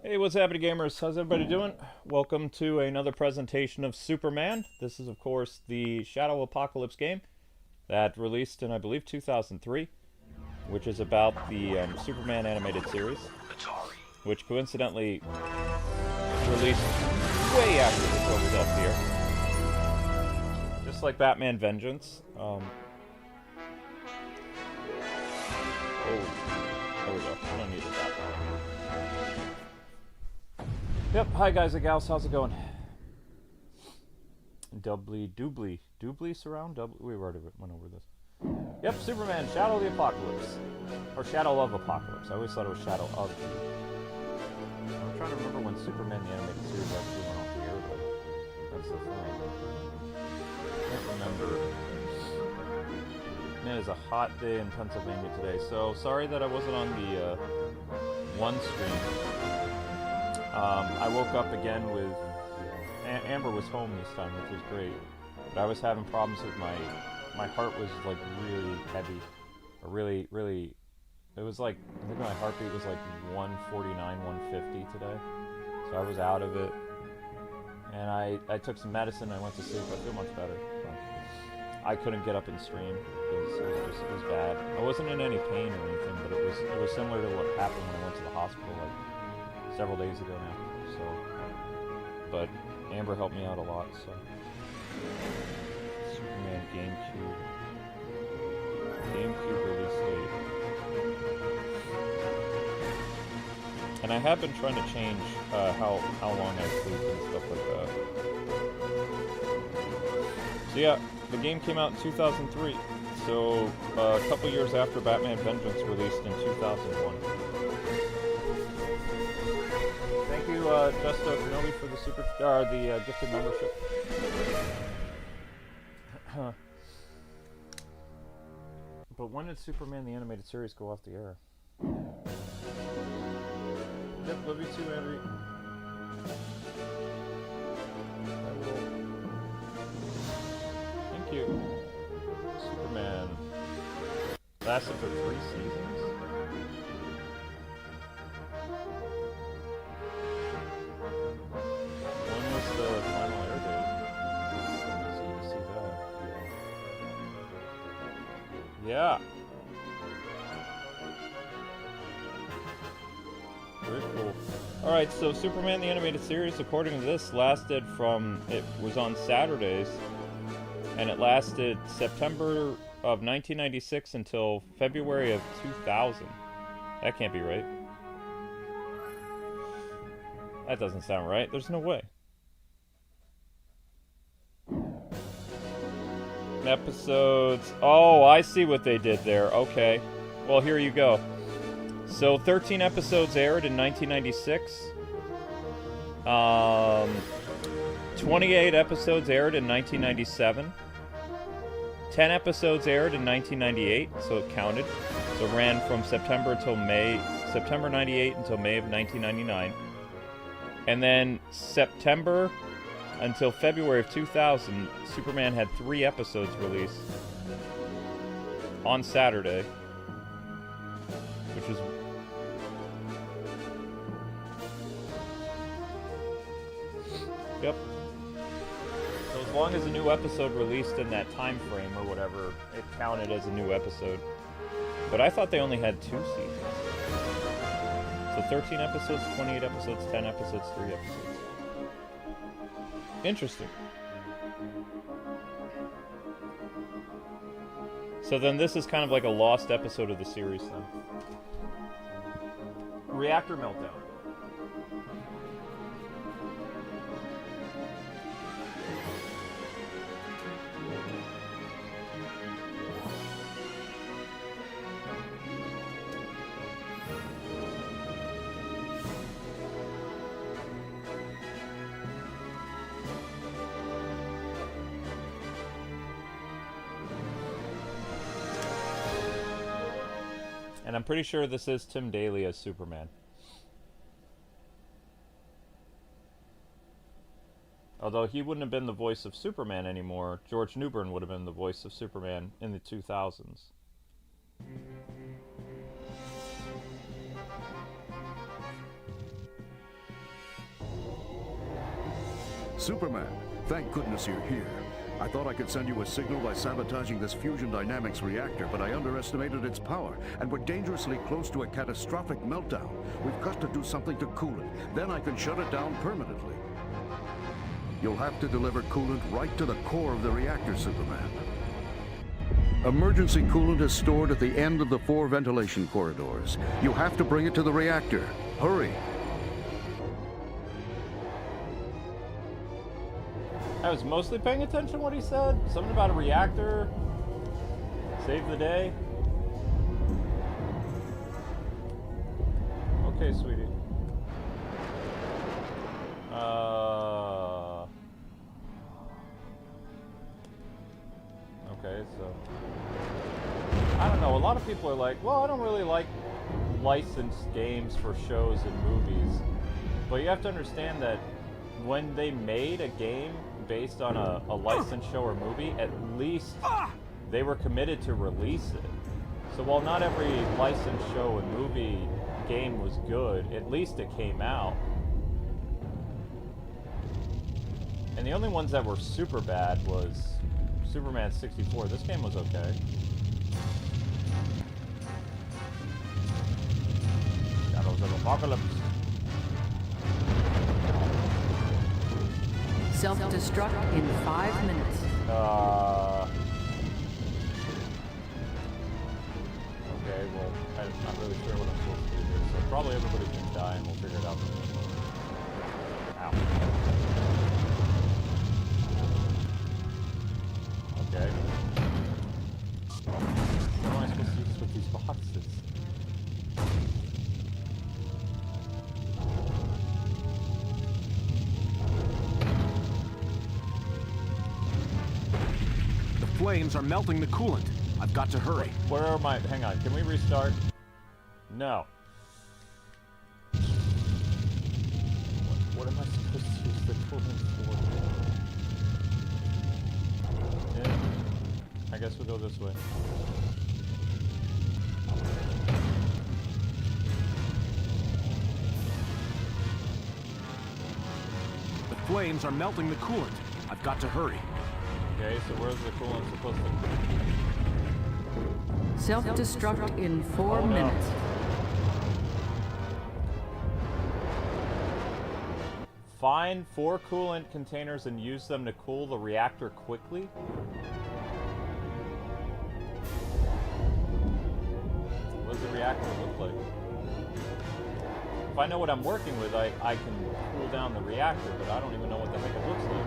Hey, what's happening, gamers? How's everybody doing? Welcome to another presentation of Superman. This is, of course, the Shadow Apocalypse game that released in, I believe, 2003, which is about the Superman animated series, which coincidentally released way after the show was up here. Just like Batman Vengeance. Oh, there we go. I don't need that. Yep, hi guys and gals, how's it going? Doubly surround? We already went over this. Yep, Superman, Shadow of the Apocalypse. Or Shadow of Apocalypse. I always thought it was Shadow of the. I'm trying to remember when Superman the animated series actually went off the air, though. That's the thing. I can't remember. Man, it's a hot day in Pennsylvania today, so sorry that I wasn't on the one stream. I woke up again with... Amber was home this time, which was great. But I was having problems with my heart was like really heavy. Or really... It was like... I think my heartbeat was like 149, 150 today. So I was out of it. And I took some medicine and I went to sleep. I feel much better. But I couldn't get up and stream because it was bad. I wasn't in any pain or anything, but it was similar to what happened when I went to the hospital like several days ago now. So, but Amber helped me out a lot. So, Superman GameCube release date, and I have been trying to change how long I sleep and stuff like that. So yeah, the game came out in 2003. So a couple years after Batman Vengeance released in 2001. Thank you, Justo Kenobi, for the the gifted membership. But when did Superman the animated series go off the air? Yep, love you too, Avery. Thank you. Superman lasted for 3 seasons. When was the final air date? It's easy to see that. Yeah. Very cool. Alright, so Superman the Animated Series, according to this, lasted from... It was on Saturdays, and it lasted September of 1996 until February of 2000. That can't be right. That doesn't sound right. There's no way. Episodes... Oh, I see what they did there. Okay. Well, here you go. So, 13 episodes aired in 1996. 28 episodes aired in 1997. 10 episodes aired in 1998, so it counted. So it ran from September 98 until May of 1999. And then September until February of 2000, Superman had 3 episodes released on Saturday, which was... Yep. So as long as a new episode released in that time frame or whatever, it counted as a new episode. But I thought they only had 2 seasons. So 13 episodes, 28 episodes, 10 episodes, 3 episodes. Interesting. So then this is kind of like a lost episode of the series then. Reactor Meltdown. And I'm pretty sure this is Tim Daly as Superman. Although he wouldn't have been the voice of Superman anymore, George Newbern would have been the voice of Superman in the 2000s. Superman, thank goodness you're here. I thought I could send you a signal by sabotaging this fusion dynamics reactor, but I underestimated its power, and we're dangerously close to a catastrophic meltdown. We've got to do something to cool it. Then I can shut it down permanently. You'll have to deliver coolant right to the core of the reactor, Superman. Emergency coolant is stored at the end of the 4 ventilation corridors. You have to bring it to the reactor. Hurry! I was mostly paying attention to what he said. Something about a reactor. Save the day. Okay, sweetie. Okay, so... I don't know, a lot of people are like, well, I don't really like licensed games for shows and movies. But you have to understand that when they made a game based on a licensed show or movie, at least they were committed to release it. So while not every licensed show and movie game was good, at least it came out. And the only ones that were super bad was Superman 64. This game was okay. Shadows of Apokolips. Self-destruct in 5 minutes. Okay, well, I'm not really sure what I'm supposed to do here, so probably everybody's gonna die and we'll figure it out. Ow. Okay. What am I supposed to do with these boxes? The flames are melting the coolant. I've got to hurry. Where are my... Hang on, can we restart? No. What am I supposed to use the coolant for? Yeah. I guess we'll go this way. The flames are melting the coolant. I've got to hurry. Okay, so where's the coolant supposed to... Self-destruct in 4 minutes. Find 4 coolant containers and use them to cool the reactor quickly? What does the reactor look like? If I know what I'm working with, I can cool down the reactor, but I don't even know what the heck it looks like.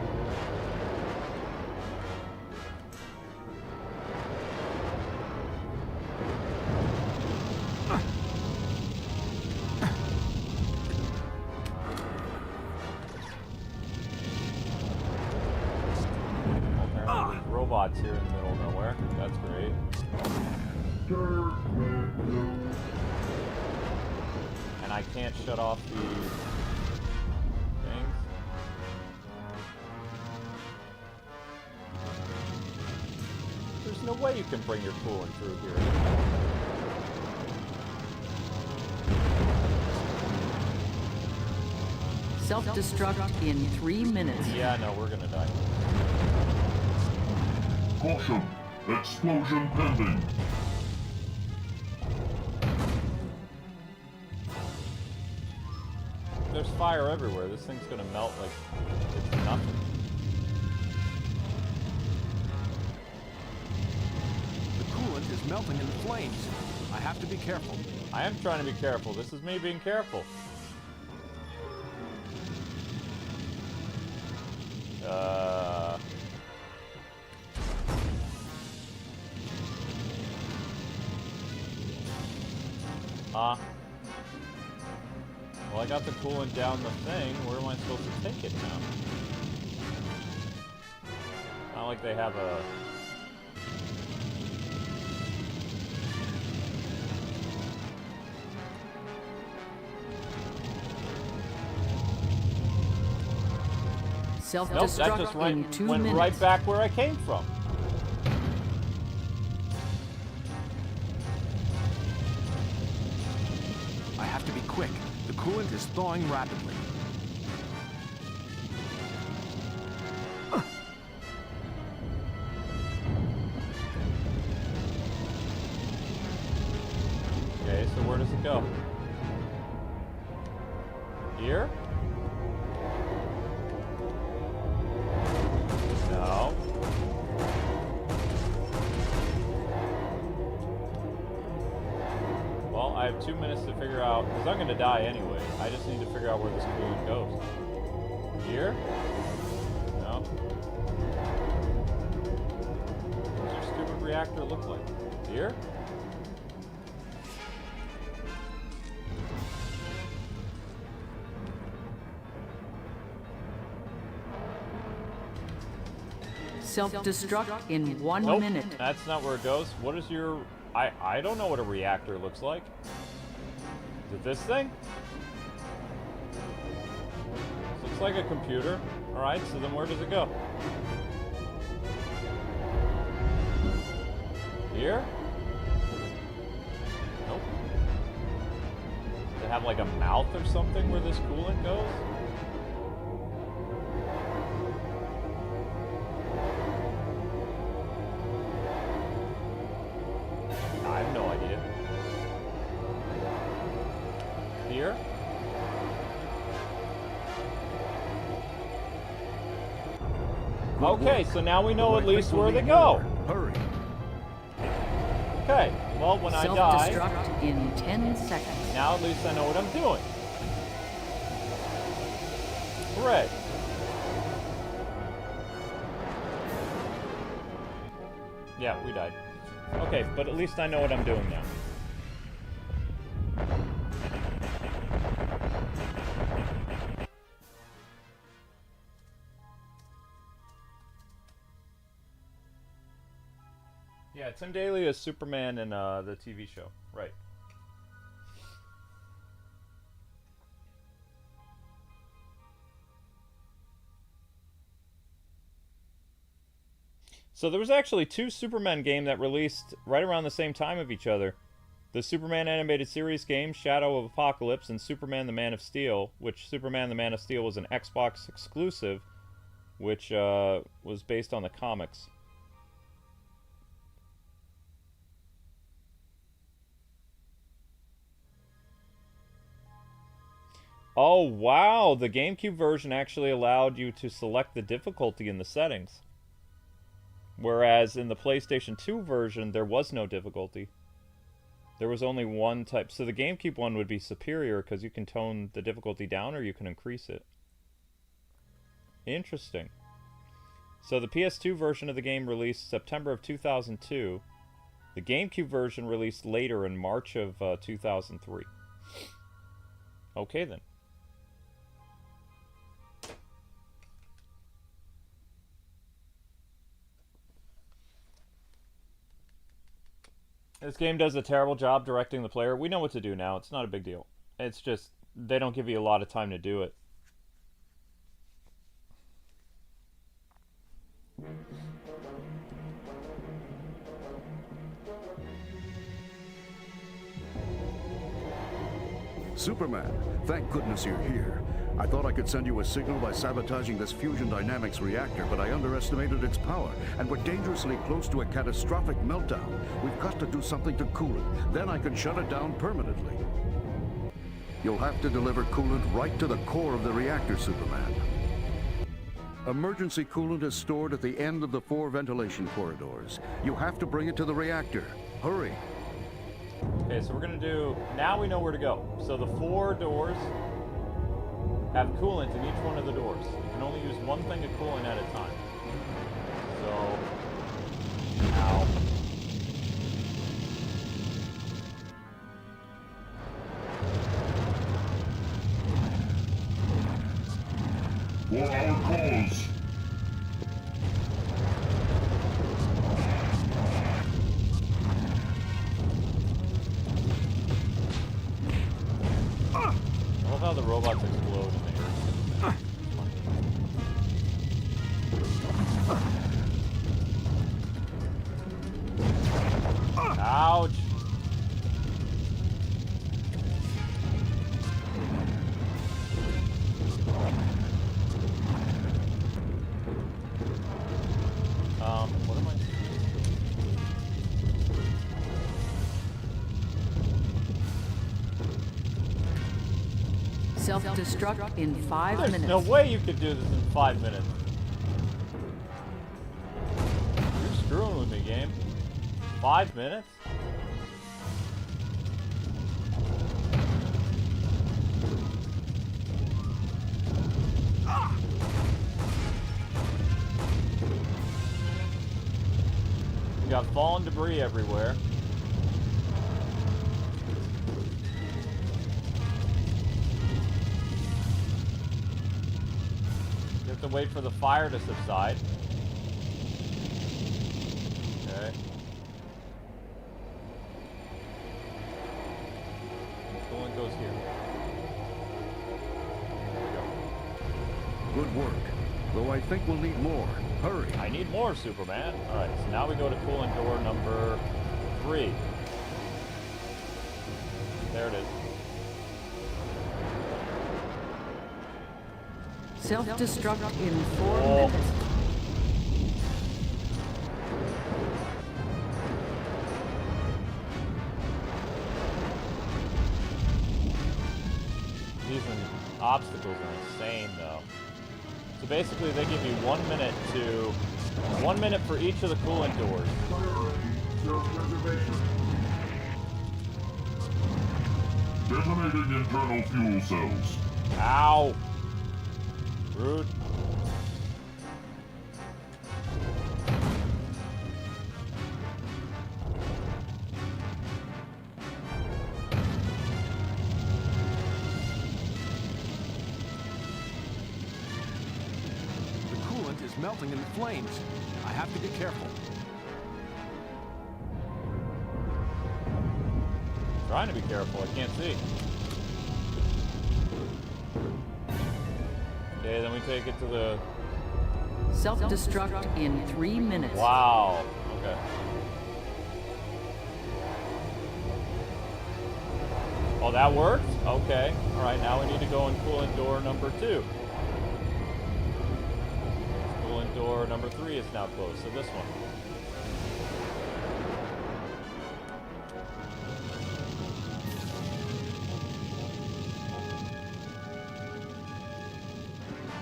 Robots here in the middle of nowhere. That's great. And I can't shut off the things. There's no way you can bring your coolant through here. Self-destruct in 3 minutes. Yeah, no, we're gonna die. Caution! Explosion pending! There's fire everywhere. This thing's gonna melt like it's nothing. The coolant is melting in the flames. I have to be careful. I am trying to be careful. This is me being careful. Well, I got the coolant down the thing. Where am I supposed to take it now? Not like they have a... Nope, that Self-destruct just in 2 went minutes. right back where I came from. I have to be quick. The coolant is thawing rapidly. Here? No. Well, I have 2 minutes to figure out, because I'm going to die anyway. I just need to figure out where this coolant goes. Here? No. What does your stupid reactor look like? Here? Self-destruct in 1 Nope, minute. that's not where it goes. What is your... I don't know what a reactor looks like. Is it this thing? This looks like a computer. Alright, so then where does it go? Here? Nope. Does it have like a mouth or something where this coolant goes? I have no idea. Here? Okay, so now we know at least where they go. Hurry. Okay, well, when I die, Self-destruct in 10 seconds. now at least I know what I'm doing. Hooray. Yeah, we died. Okay, but at least I know what I'm doing now. Yeah, Tim Daly is Superman in the TV show. Right. So there was actually 2 Superman games that released right around the same time of each other. The Superman animated series game, Shadow of Apokolips, and Superman the Man of Steel, which Superman the Man of Steel was an Xbox exclusive, which was based on the comics. Oh, wow! The GameCube version actually allowed you to select the difficulty in the settings. Whereas in the PlayStation 2 version, there was no difficulty. There was only one type. So the GameCube one would be superior because you can tone the difficulty down or you can increase it. Interesting. So the PS2 version of the game released September of 2002. The GameCube version released later in March of 2003. Okay then. This game does a terrible job directing the player. We know what to do now. It's not a big deal. It's just, they don't give you a lot of time to do it. Superman, thank goodness you're here. I thought I could send you a signal by sabotaging this fusion dynamics reactor, but I underestimated its power, and we're dangerously close to a catastrophic meltdown. We've got to do something to cool it. Then I can shut it down permanently. You'll have to deliver coolant right to the core of the reactor, Superman. Emergency coolant is stored at the end of the 4 ventilation corridors. You have to bring it to the reactor. Hurry. Okay, so we're gonna do, now we know where to go. So the 4 doors have coolant in each one of the doors. You can only use one thing of coolant at a time. So, ow. For our cause. I love how the robots explode and they hurt. Ouch! What am I? Self-destruct in 5 There's minutes. no way you could do this in 5 minutes. You're screwing with me, game. 5 minutes? We got fallen debris everywhere. You have to wait for the fire to subside. Okay. And coolant goes here. There we go. Good work. Though I think we'll need more. Hurry. I need more, Superman. Alright, so now we go to coolant door number 3. There it is. Self-destruct in 4 Oh. minutes. These obstacles are insane, though. So basically, they give you 1 minute to... 1 minute for each of the coolant doors. Self-preservation. Detonating internal fuel cells. Ow! Rude. The coolant is melting in the flames. I have to be careful. Trying to be careful, I can't see. Okay, then we take it to the... Self-destruct in 3 minutes. Wow. Okay. Oh, that worked? Okay. Alright, now we need to go in coolant door number 2. Coolant door number 3 is now closed, so this one.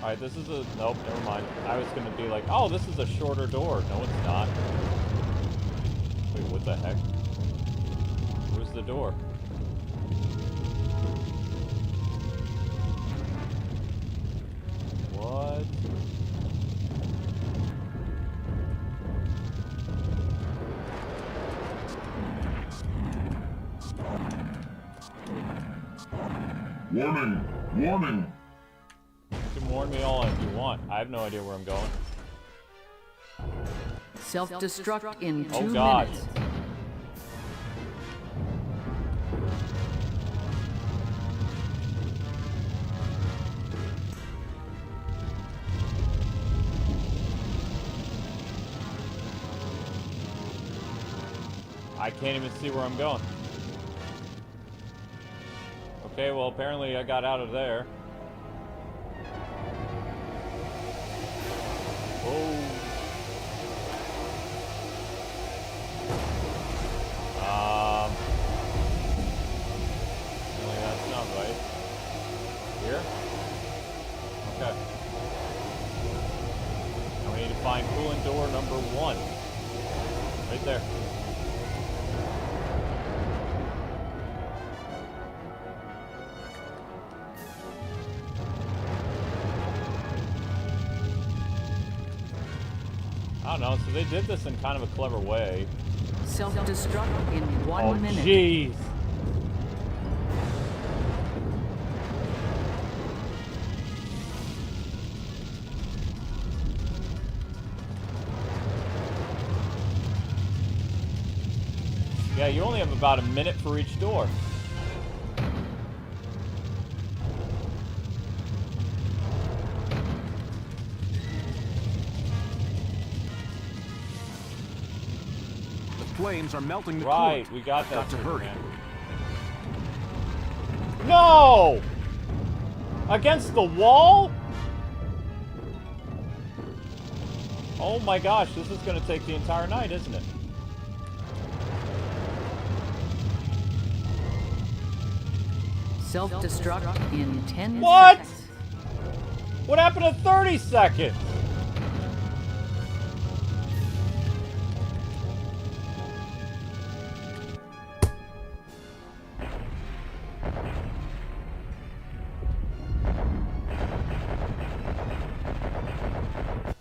Alright, this is a... Nope, never mind. I was gonna be like, oh, this is a shorter door. No, it's not. Wait, what the heck? Where's the door? What? Warning! Warning! You can warn me all if you want. I have no idea where I'm going. Self-destruct in 2 Oh, God. minutes. I can't even see where I'm going. Okay, well, apparently I got out of there. Oh. Apparently that's not right. Here? Okay. Now we need to find coolant door number 1. Right there. I don't know, so they did this in kind of a clever way. Self-destruct in 1 minute. Oh, jeez. Yeah, you only have about a minute for each door. Flames are melting the Right, coolant. we got that. Got to hurry. Superman. No! Against the wall? Oh my gosh, this is going to take the entire night, isn't it? Self-destruct in 10 What? seconds. What happened to 30 seconds?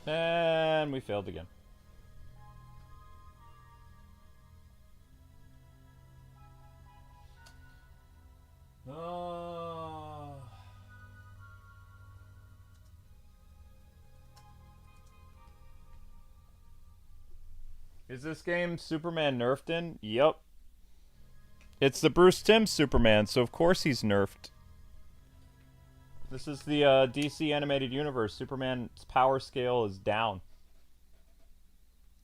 And we failed again. Is this game Superman nerfed in? Yep. It's the Bruce Timm Superman, so of course he's nerfed. This is the DC animated universe. Superman's power scale is down.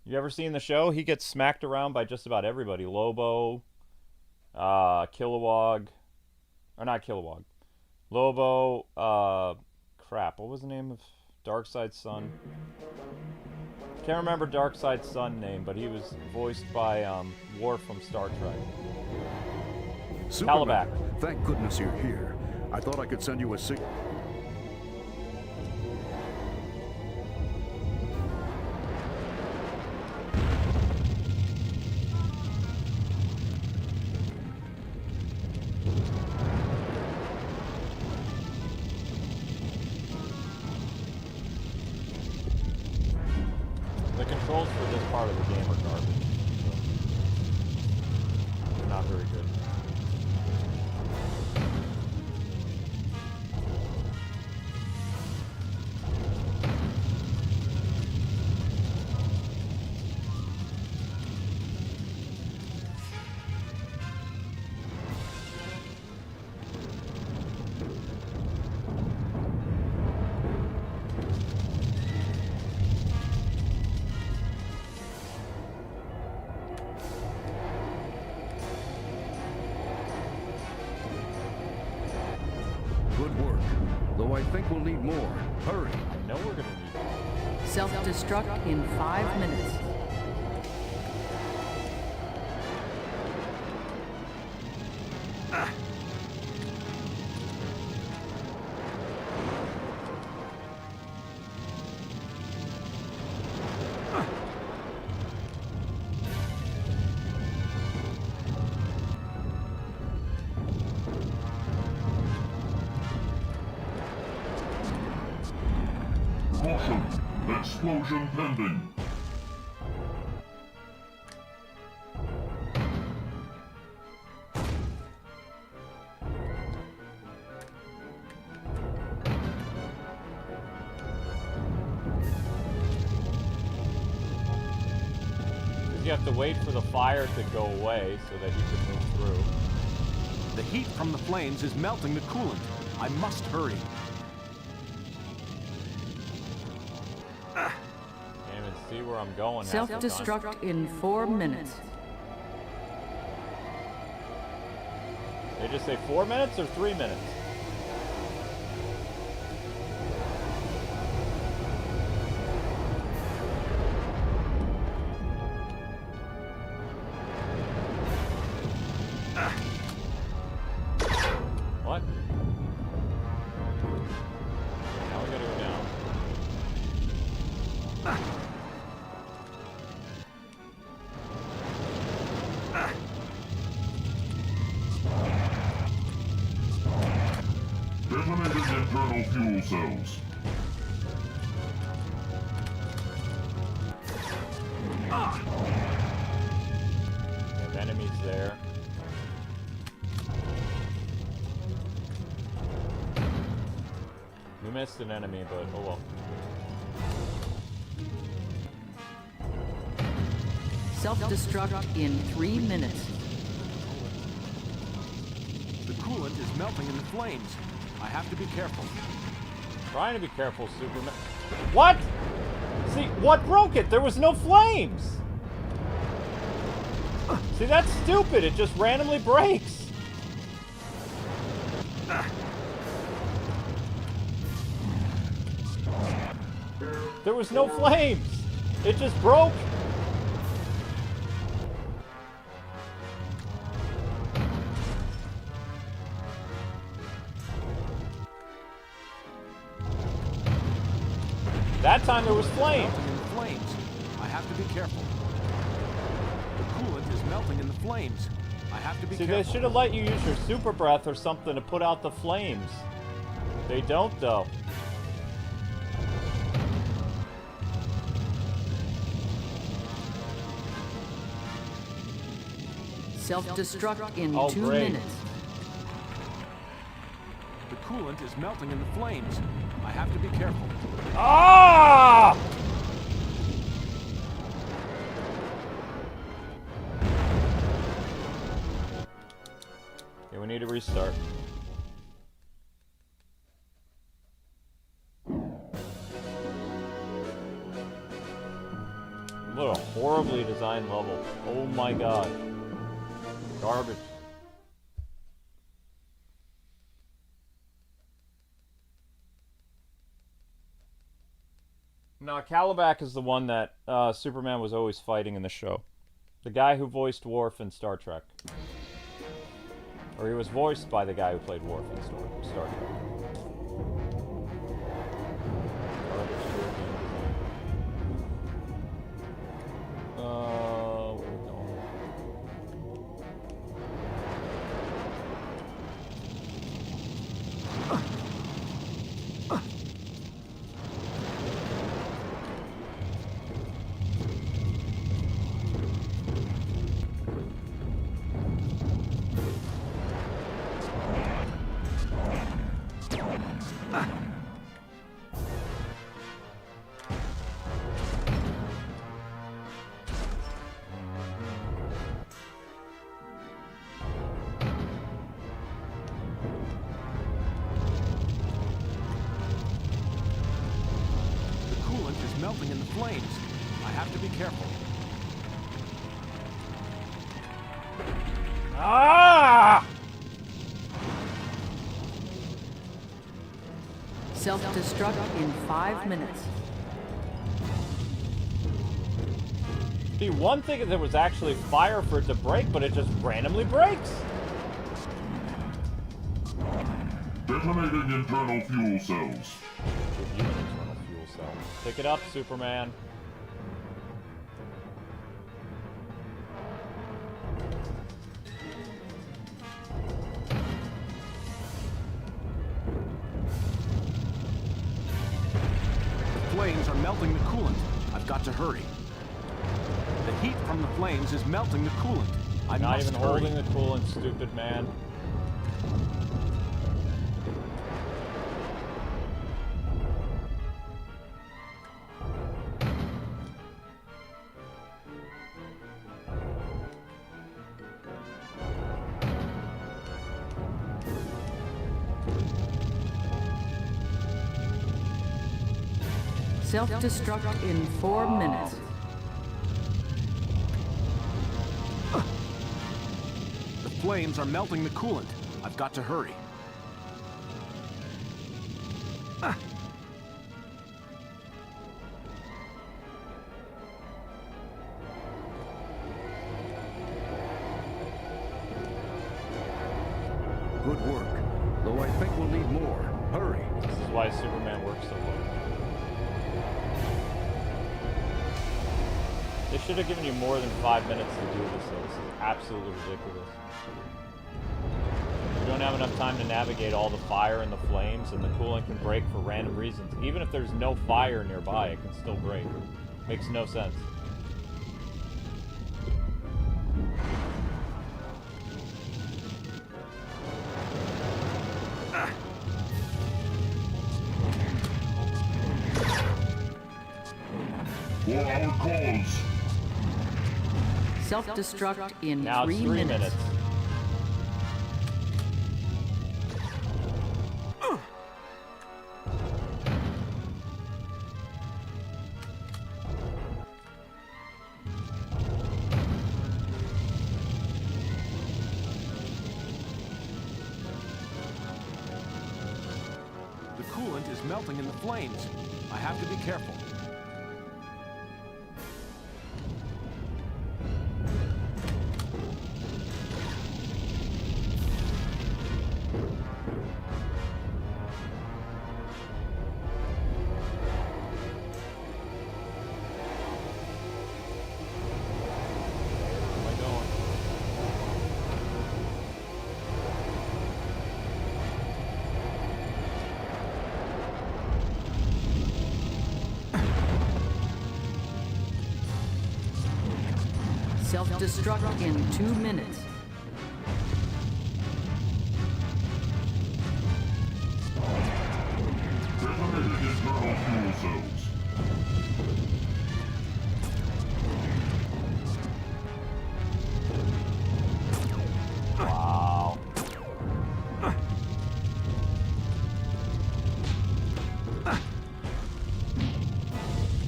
You ever seen the show? He gets smacked around by just about everybody. Lobo, Kilowog, or not Kilowog. Lobo, crap, what was the name of Darkseid's son? Can't remember Darkseid's son name, but he was voiced by Worf from Star Trek. Superman, Calabac. thank goodness you're here. I thought I could send you a signal. The controls for this part of the game are garbage. So they're not very good. Good work. Though I think we'll need more. Hurry. I know we're gonna need it. Self-destruct in 5 minutes. Caution! Explosion pending. You have to wait for the fire to go away so that you can move through. The heat from the flames is melting the coolant. I must hurry. Can't even see where I'm going. half the time. Self-destruct in 4 minutes. They just say 4 minutes or 3 minutes? What? Now we gotta go down. Detonated internal fuel cells. We have enemies there. We missed an enemy, but oh well. Self-destruct in 3 minutes. The coolant is melting in the flames. I have to be careful. Trying to be careful, Superman. What? See, what broke it? There was no flames! See, that's stupid. It just randomly breaks. There was no flames. It just broke. That time there was flames. Melting in the flames. I have to be careful. The coolant is melting in the flames. I have to be See, careful. they should have let you use your super breath or something to put out the flames. They don't, though. Self-destruct in Oh, 2 great. minutes. The coolant is melting in the flames. I have to be careful. Ah! Okay, we need to restart. What a horribly designed level. Oh my god. Garbage. No, Calabac is the one that Superman was always fighting in the show. The guy who voiced Worf in Star Trek. Or he was voiced by the guy who played Worf in Star Trek. Where are we going? Melting in the flames. I have to be careful. Ah! Self-destruct in 5 minutes. See, one thing is there was actually fire for it to break, but it just randomly breaks. Detonating internal fuel cells. Give you an internal fuel cell. Pick it up, Superman. The flames are melting the coolant. I've got to hurry. The heat from the flames is melting the coolant. I Not must even hurry. holding the coolant, stupid man. Self-destruct in 4 minutes. The flames are melting the coolant. I've got to hurry. Good work. Though I think we'll need more. Hurry. This is why Superman works so well. They should have given you more than 5 minutes to do this, though. This is absolutely ridiculous. You don't have enough time to navigate all the fire and the flames, and the coolant can break for random reasons. Even if there's no fire nearby, it can still break. Makes no sense. For our cause. Self-destruct in Now 3 it's 3 minutes. The coolant is melting in the flames. I have to be careful. Self-destruct in 2 minutes. Detonated internal fuel cells. Wow.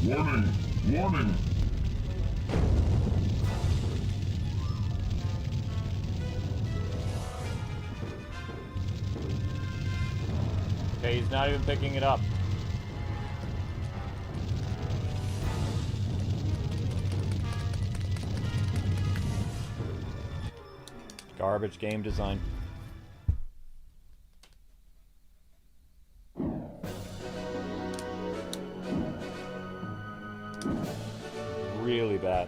Warning! Warning! Okay, he's not even picking it up. Garbage game design. Really bad.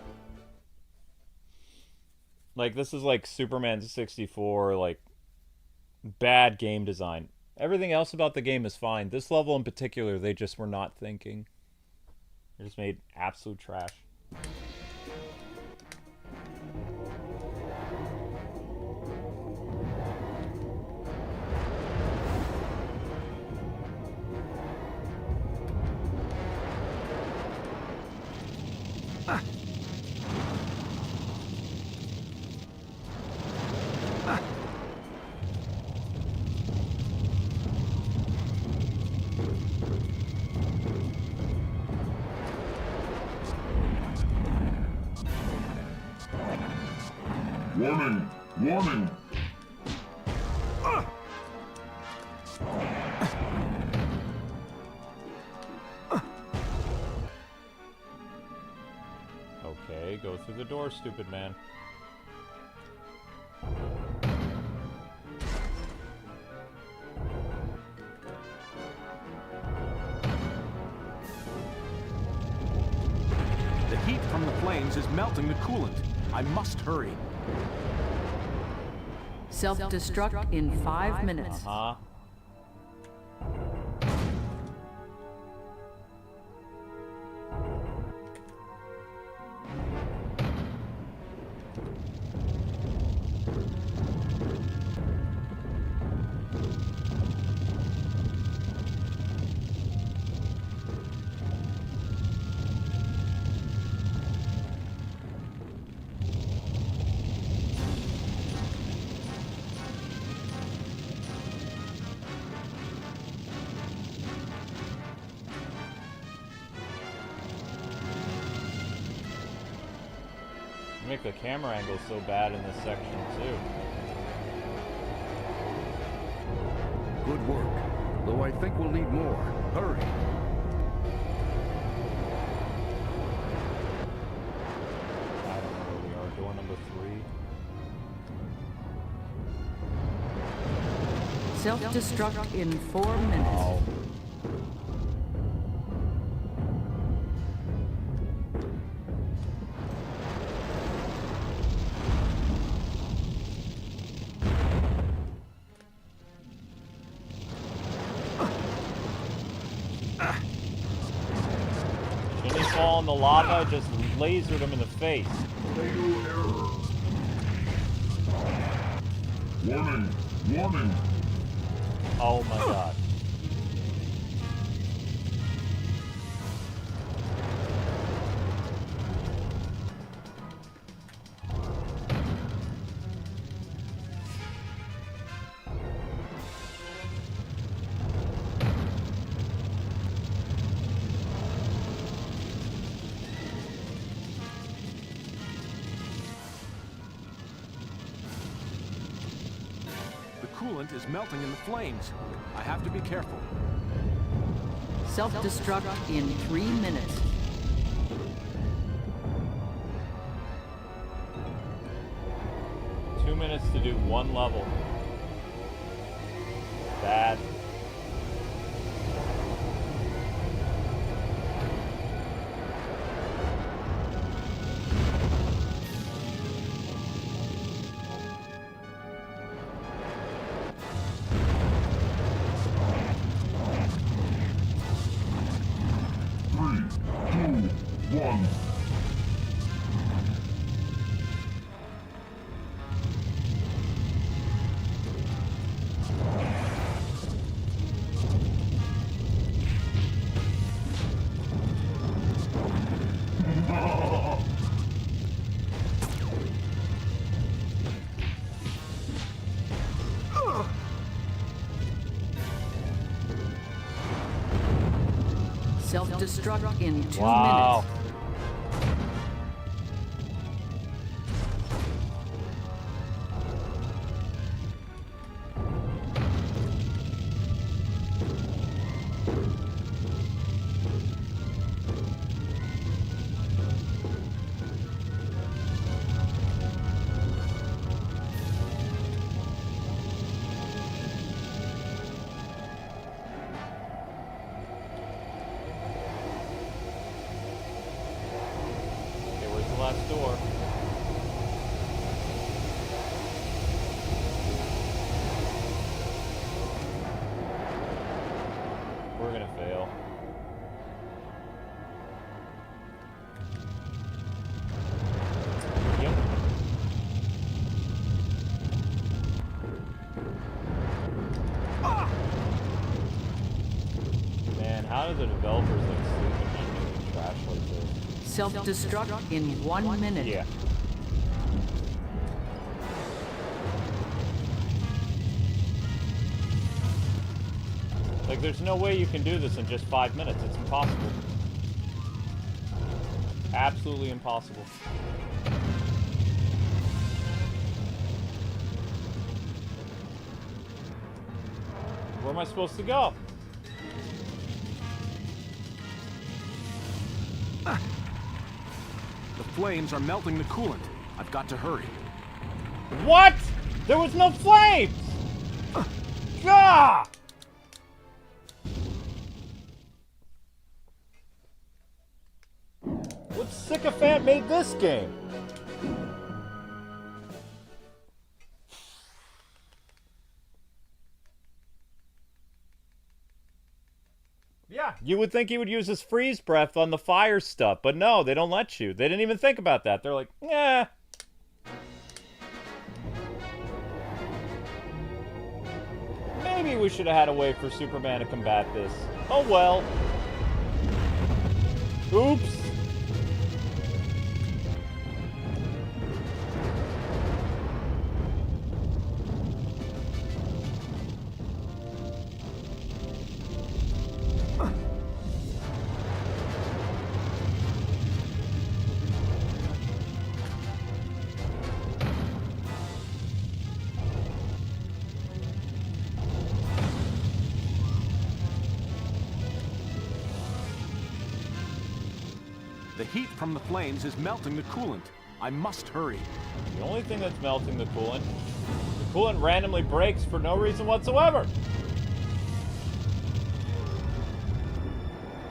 Like, this is like Superman 64, like, bad game design. Everything else about the game is fine. This level in particular, they just were not thinking. They just made absolute trash. Warning! Warning! Okay, go through the door, stupid man. The heat from the flames is melting the coolant. I must hurry. Self-destruct in 5 minutes. Uh-huh. Make the camera angle so bad in this section too. Good work. Though I think we'll need more. Hurry. I don't know where we are. Door number 3. Self-destruct in 4 minutes. Oh. Shouldn't he fall in the lava? Just lasered him in the face. Fatal error. Warning! Warning! Oh my god. The coolant is melting in the flames. I have to be careful. Self-destruct in 3 minutes. Two minutes to do one level. Bad. Self-destruct in 2 Wow. minutes. Okay, where's the last door? We're gonna fail. Yep. Man, how do the developers like sleep and not making trash like this? Self-destruct in 1 minute. Yeah. Like, there's no way you can do this in just 5 minutes. It's impossible. Absolutely impossible. Where am I supposed to go? The flames are melting the coolant. I've got to hurry. What? There was no flames! Gah! What sycophant made this game? Yeah, you would think he would use his freeze breath on the fire stuff, but no, they don't let you. They didn't even think about that. They're like, eh. Maybe we should have had a way for Superman to combat this. Oh well. Oops. The heat from the flames is melting the coolant. I must hurry. The only thing that's melting the coolant randomly breaks for no reason whatsoever.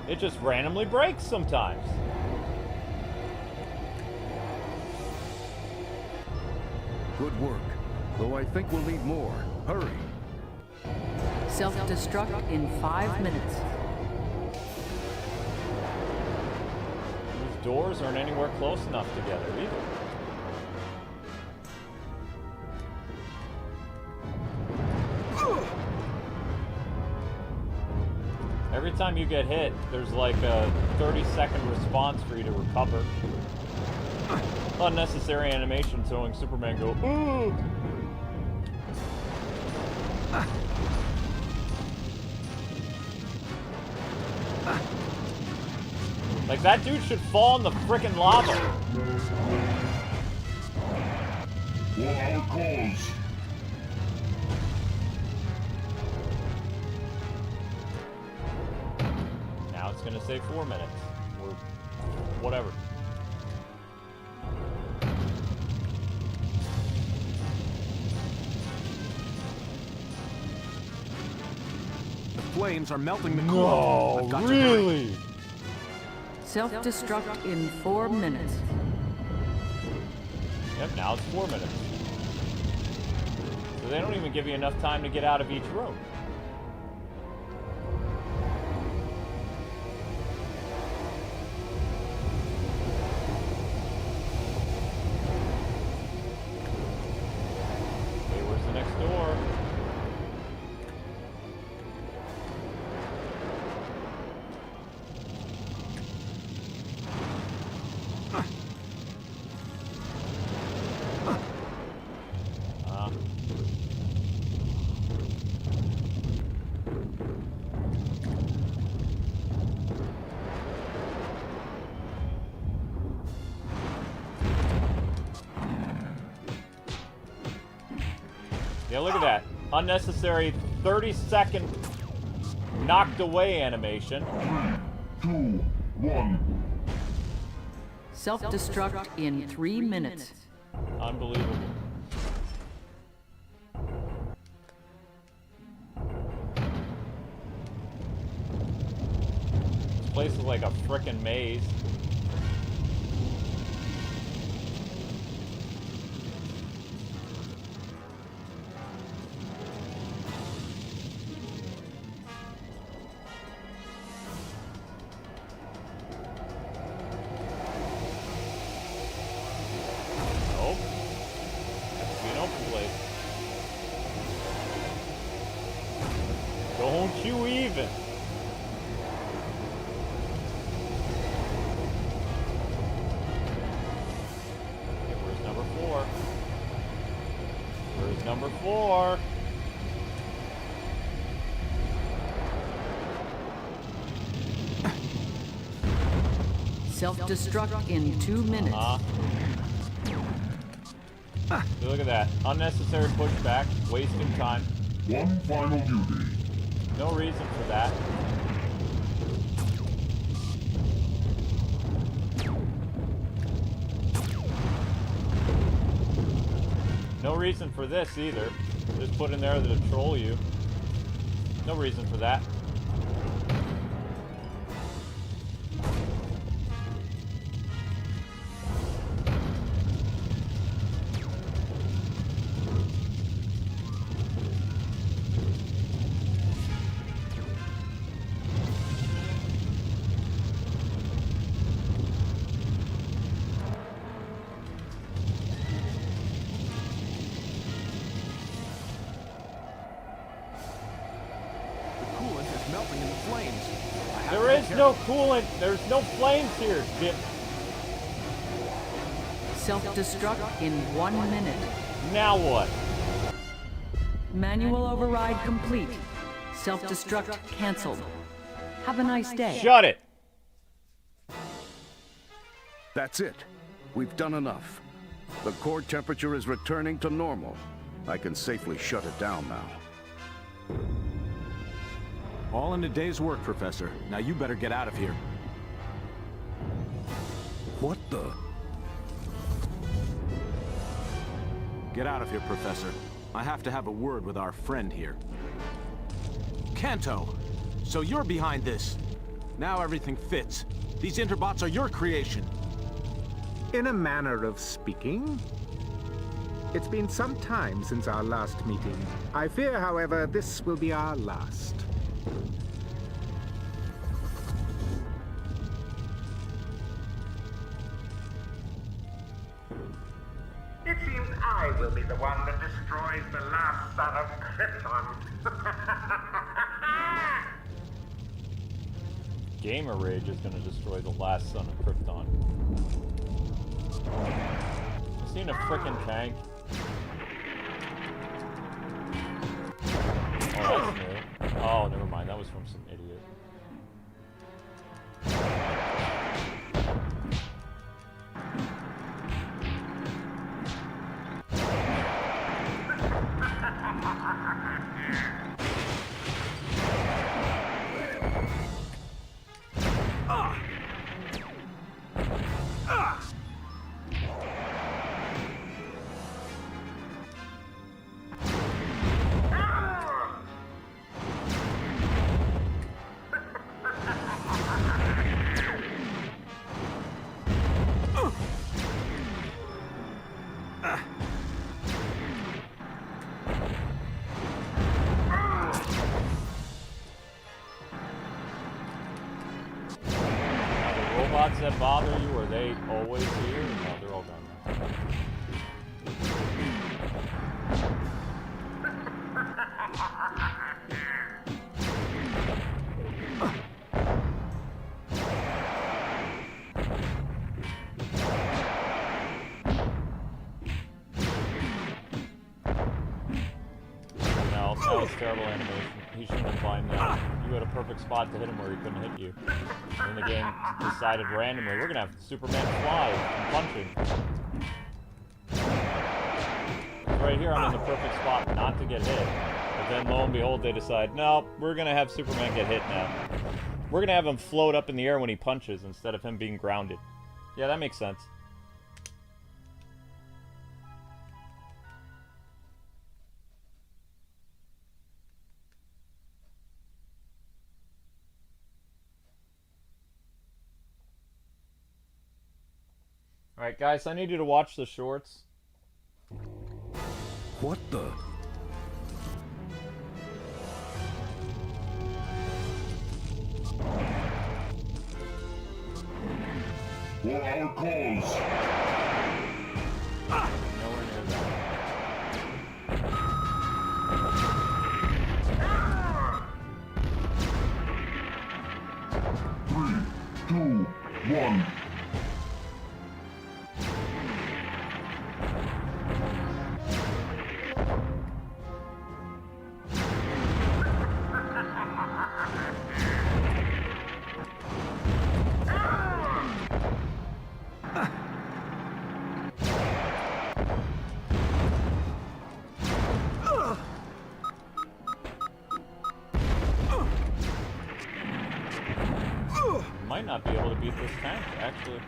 It just randomly breaks sometimes. Good work. Though I think we'll need more. Hurry. Self-destruct in 5 minutes. These doors aren't anywhere close enough together either. Every time you get hit, there's like a 30-second response for you to recover. Unnecessary animation showing Superman go, ooh! Like, that dude should fall in the frickin' lava. For our cause. Now it's gonna say 4 minutes. Or whatever. The flames are melting the coolant. No, I've got to hurry. really? Self-destruct in 4 minutes. Yep, now it's 4 minutes. So they don't even give you enough time to get out of each room. Okay, where's the next door? Yeah, look at that. Unnecessary 30-second knocked away animation. 3, 2, 1. Self-destruct in 3 minutes. Unbelievable. This place is like a frickin' maze. Nope. Has to be an open place. Don't you even. Okay, where's number 4? Where's number 4? Self-destruct in 2 minutes. So look at that. Unnecessary pushback, wasting time. One final duty. No reason for that. No reason for this either. Just put in there to troll you. No reason for that. Melting in the flames. There is no coolant. There's no flames here, Jim. Self-destruct in 1 minute. Now what? Manual override complete. Self-destruct canceled. Have a nice day. Shut it. That's it. We've done enough. The core temperature is returning to normal. I can safely shut it down now. All in a day's work, Professor. Now you better get out of here. What the? Get out of here, Professor. I have to have a word with our friend here. Kanto! So you're behind this. Now everything fits. These Interbots are your creation. In a manner of speaking. It's been some time since our last meeting. I fear, however, this will be our last. It seems I will be the one that destroys the last son of Krypton. Gamer Rage is going to destroy the last son of Krypton. You seen a frickin' tank? Oh, that's new. Oh, never mind. That was from some idiot. Robots that bother you, are they always here? No, they're all gone now. No, that was terrible animation. He shouldn't have climbed that. You had a perfect spot to hit him where he couldn't hit you. And the game decided randomly, we're gonna have Superman fly and punch him. He's ready right here, I'm in the perfect spot not to get hit. But then, lo and behold, they decide, no, we're gonna have Superman get hit now. We're gonna have him float up in the air when he punches instead of him being grounded. Yeah, that makes sense. Alright, guys, I need you to watch the shorts. What the? For our cause. Nowhere near that. 3, 2, 1. Might not be able to beat this tank, actually.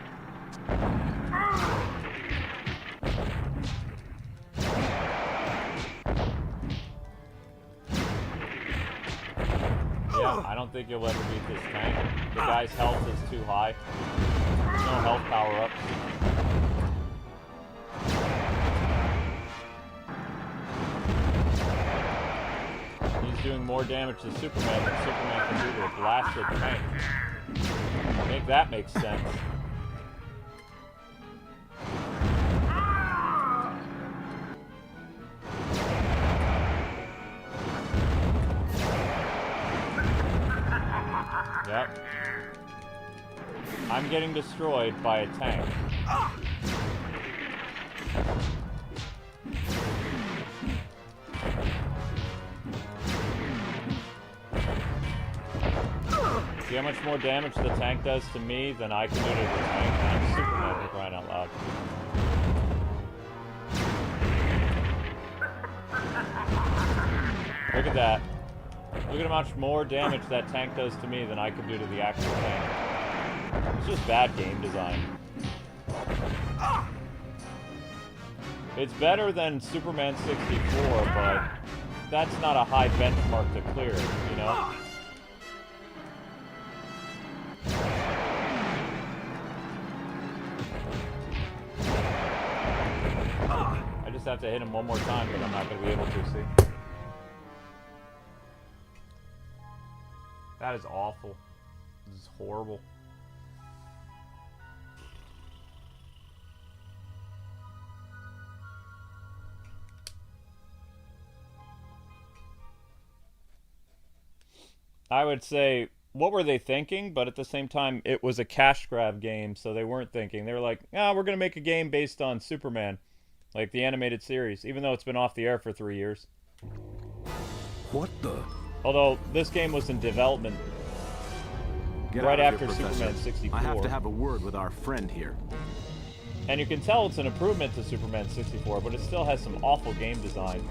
Yeah, I don't think you'll ever beat this tank. The guy's health is too high. There's no health power-ups. He's doing more damage to Superman than Superman can do to a blasted tank. I think that makes sense. Yep. I'm getting destroyed by a tank. See how much more damage the tank does to me than I can do to the tank? I'm Superman, for crying out loud. Look at that. Look at how much more damage that tank does to me than I can do to the actual tank. It's just bad game design. It's better than Superman 64, but that's not a high benchmark to clear, you know? I just have to hit him one more time, but I'm not going to be able to, see? That is awful. This is horrible. I would say, what were they thinking? But at the same time, it was a cash grab game, so they weren't thinking. They were like, we're going to make a game based on Superman. Like the animated series, even though it's been off the air for 3 years. What the? Although, this game was in development right after Superman 64. I have to have a word with our friend here. And you can tell it's an improvement to Superman 64, but it still has some awful game design.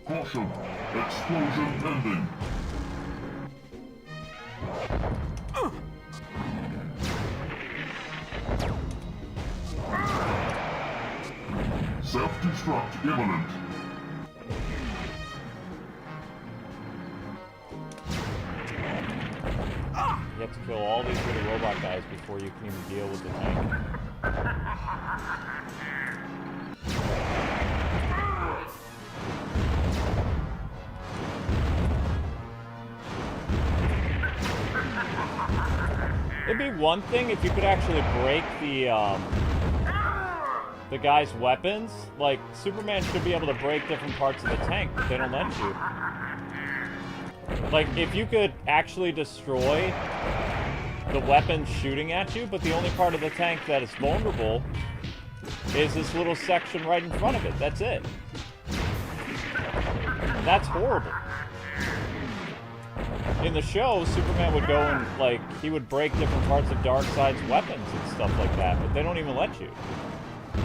Caution. Explosion pending. Self-destruct imminent. You have to kill all these little robot guys before you can even deal with the tank. It'd be one thing if you could actually break the guy's weapons. Like, Superman should be able to break different parts of the tank, but they don't let you. Like, if you could actually destroy the weapons shooting at you, but the only part of the tank that is vulnerable is this little section right in front of it. That's it. That's horrible. In the show, Superman would go and, like, he would break different parts of Darkseid's weapons and stuff like that, but they don't even let you.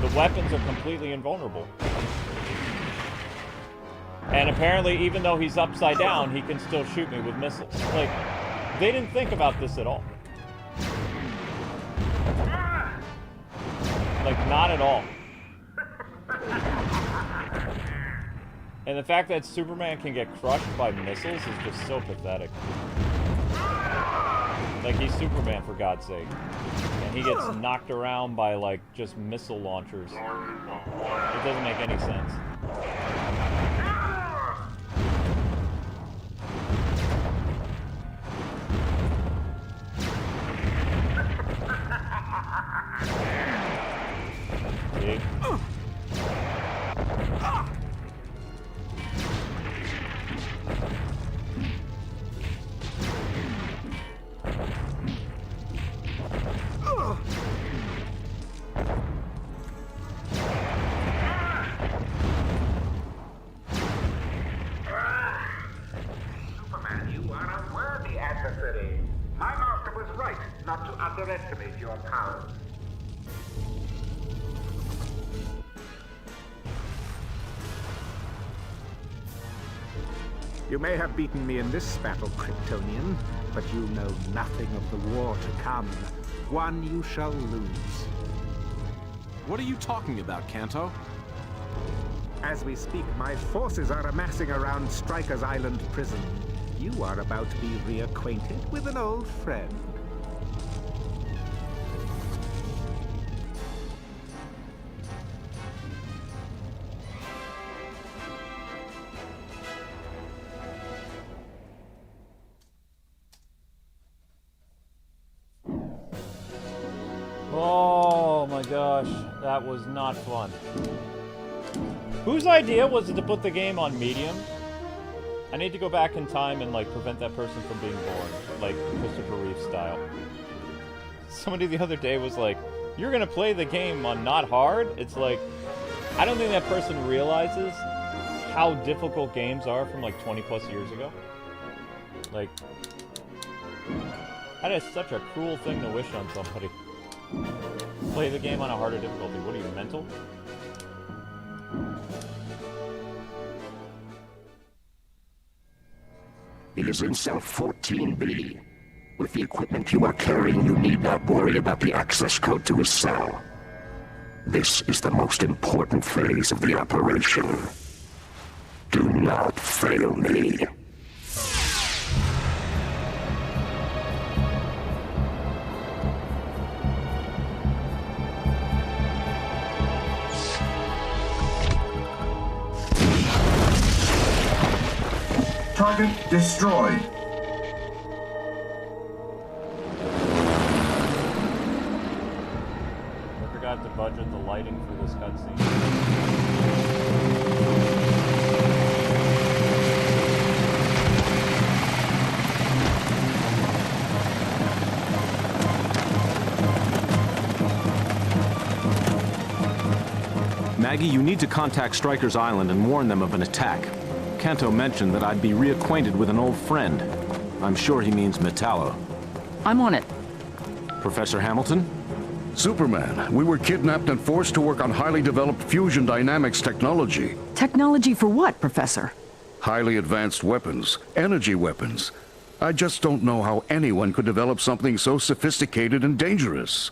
The weapons are completely invulnerable. And apparently, even though he's upside down, he can still shoot me with missiles. Like, they didn't think about this at all. Like, not at all. And the fact that Superman can get crushed by missiles is just so pathetic. Like, he's Superman, for God's sake. And he gets knocked around by, like, just missile launchers. It doesn't make any sense. See? Superman, you are a worthy adversary. My master was right not to underestimate your powers. You may have beaten me in this battle, Kryptonian, but you know nothing of the war to come. One you shall lose. What are you talking about, Kanto? As we speak, my forces are amassing around Stryker's Island prison. You are about to be reacquainted with an old friend. Oh my gosh, that was not fun. Whose idea was it to put the game on medium? I need to go back in time and, like, prevent that person from being born, like Christopher Reeve style. Somebody the other day was like, "You're gonna play the game on not hard?" It's like, I don't think that person realizes how difficult games are from like 20 plus years ago. Like, that is such a cruel thing to wish on somebody. Play the game on a harder difficulty. What are you, mental? It is in cell 14B. With the equipment you are carrying, you need not worry about the access code to his cell. This is the most important phase of the operation. Do not fail me. Target destroyed. I forgot to budget the lighting for this cutscene. Maggie, you need to contact Stryker's Island and warn them of an attack. Kanto mentioned that I'd be reacquainted with an old friend. I'm sure he means Metallo. I'm on it. Professor Hamilton? Superman, we were kidnapped and forced to work on highly developed fusion dynamics technology. Technology for what, Professor? Highly advanced weapons, energy weapons. I just don't know how anyone could develop something so sophisticated and dangerous.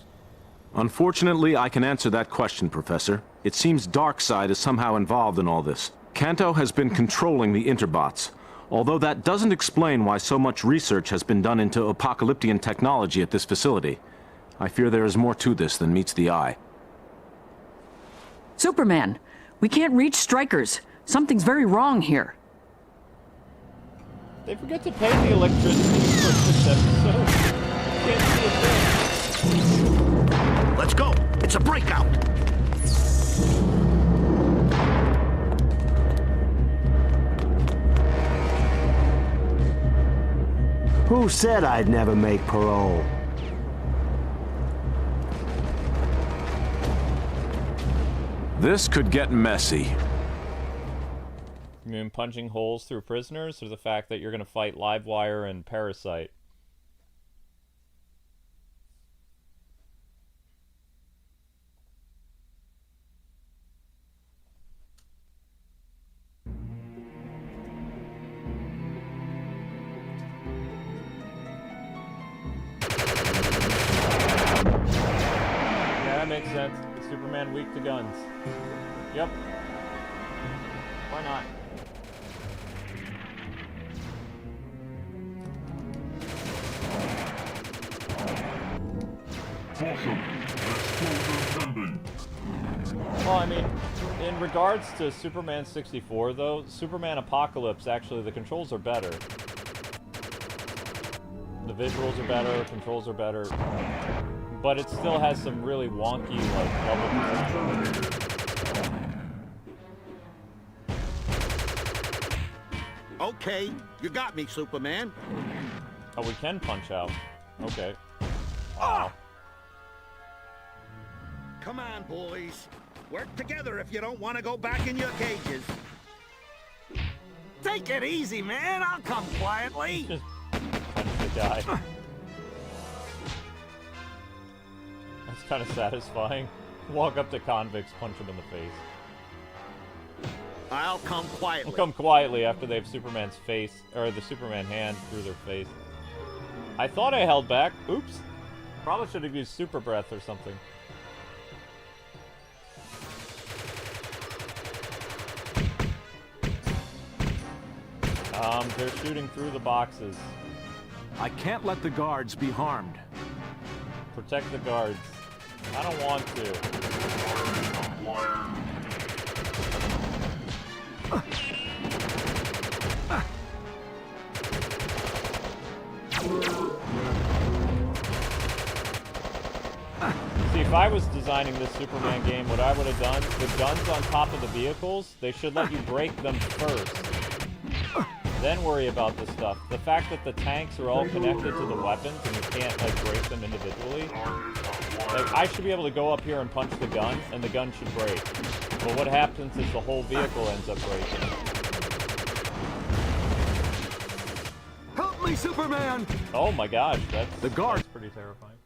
Unfortunately, I can answer that question, Professor. It seems Darkseid is somehow involved in all this. Kanto has been controlling the Interbots, although that doesn't explain why so much research has been done into apocalyptic technology at this facility. I fear there is more to this than meets the eye. Superman, we can't reach Strikers. Something's very wrong here. They forget to pay the electricity for this episode. Can't see a thing. Let's go! It's a breakout! Who said I'd never make parole? This could get messy. You mean punching holes through prisoners, or the fact that you're going to fight Livewire and Parasite? makes sense. Superman weak to guns. Yep. Why not? Caution. Explosion pending. Well, I mean, in regards to Superman 64, though, Superman Apokolips, actually, the controls are better. The visuals are better, controls are better. But it still has some really wonky, like, level design. Okay, you got me, Superman. Oh, we can punch out. Okay. Wow. Come on, boys. Work together if you don't want to go back in your cages. Take it easy, man. I'll come quietly. Just punch the guy. That's kind of satisfying. Walk up to convicts, punch them in the face. I'll come quietly. I'll come quietly after they have Superman's face, or the Superman hand through their face. I thought I held back. Oops. Probably should have used super breath or something. They're shooting through the boxes. I can't let the guards be harmed. Protect the guards. I don't want to. See, if I was designing this Superman game, what I would have done, the guns on top of the vehicles, they should let you break them first. Then worry about the stuff. The fact that the tanks are all connected to the weapons and you can't, like, break them individually. Like, I should be able to go up here and punch the gun, and the gun should break. But what happens is the whole vehicle ends up breaking. Help me, Superman! Oh my gosh, that's guard. pretty terrifying.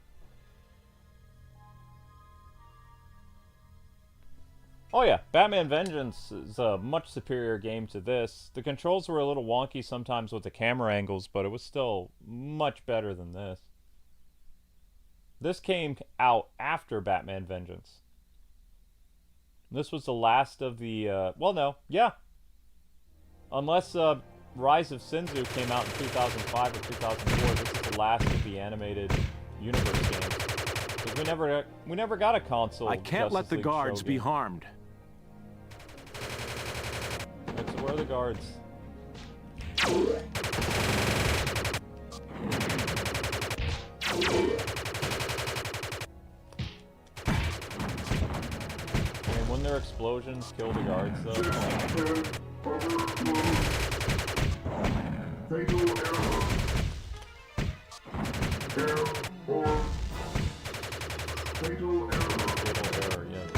Oh yeah, Batman Vengeance is a much superior game to this. The controls were a little wonky sometimes with the camera angles, but it was still much better than this. This came out after Batman Vengeance. This was the last of the, well no, yeah. Unless Rise of Sinzu came out in 2005 or 2004, this is the last of the animated universe games. Because we never got a console. I can't let the guards be harmed. Right, so where are the guards? I mean, when their explosions kill the guards, though. Fatal error. Error. Fatal error. Fatal error, yes.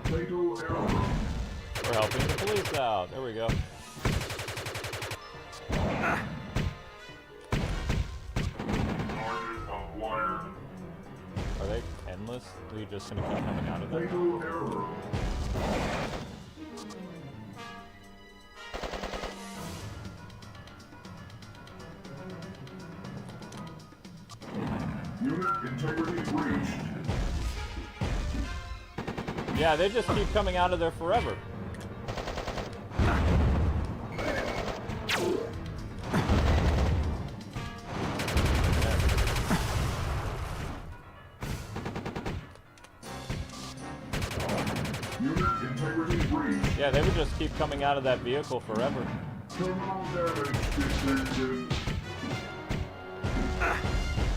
Fatal error. We're helping the police out. There we go. Are they endless? Are you just gonna keep coming out of them? Fatal error. Unit integrity breached. Yeah, they just keep coming out of there forever. Unit integrity breached. Yeah, they would just keep coming out of that vehicle forever. Terminal damage detected.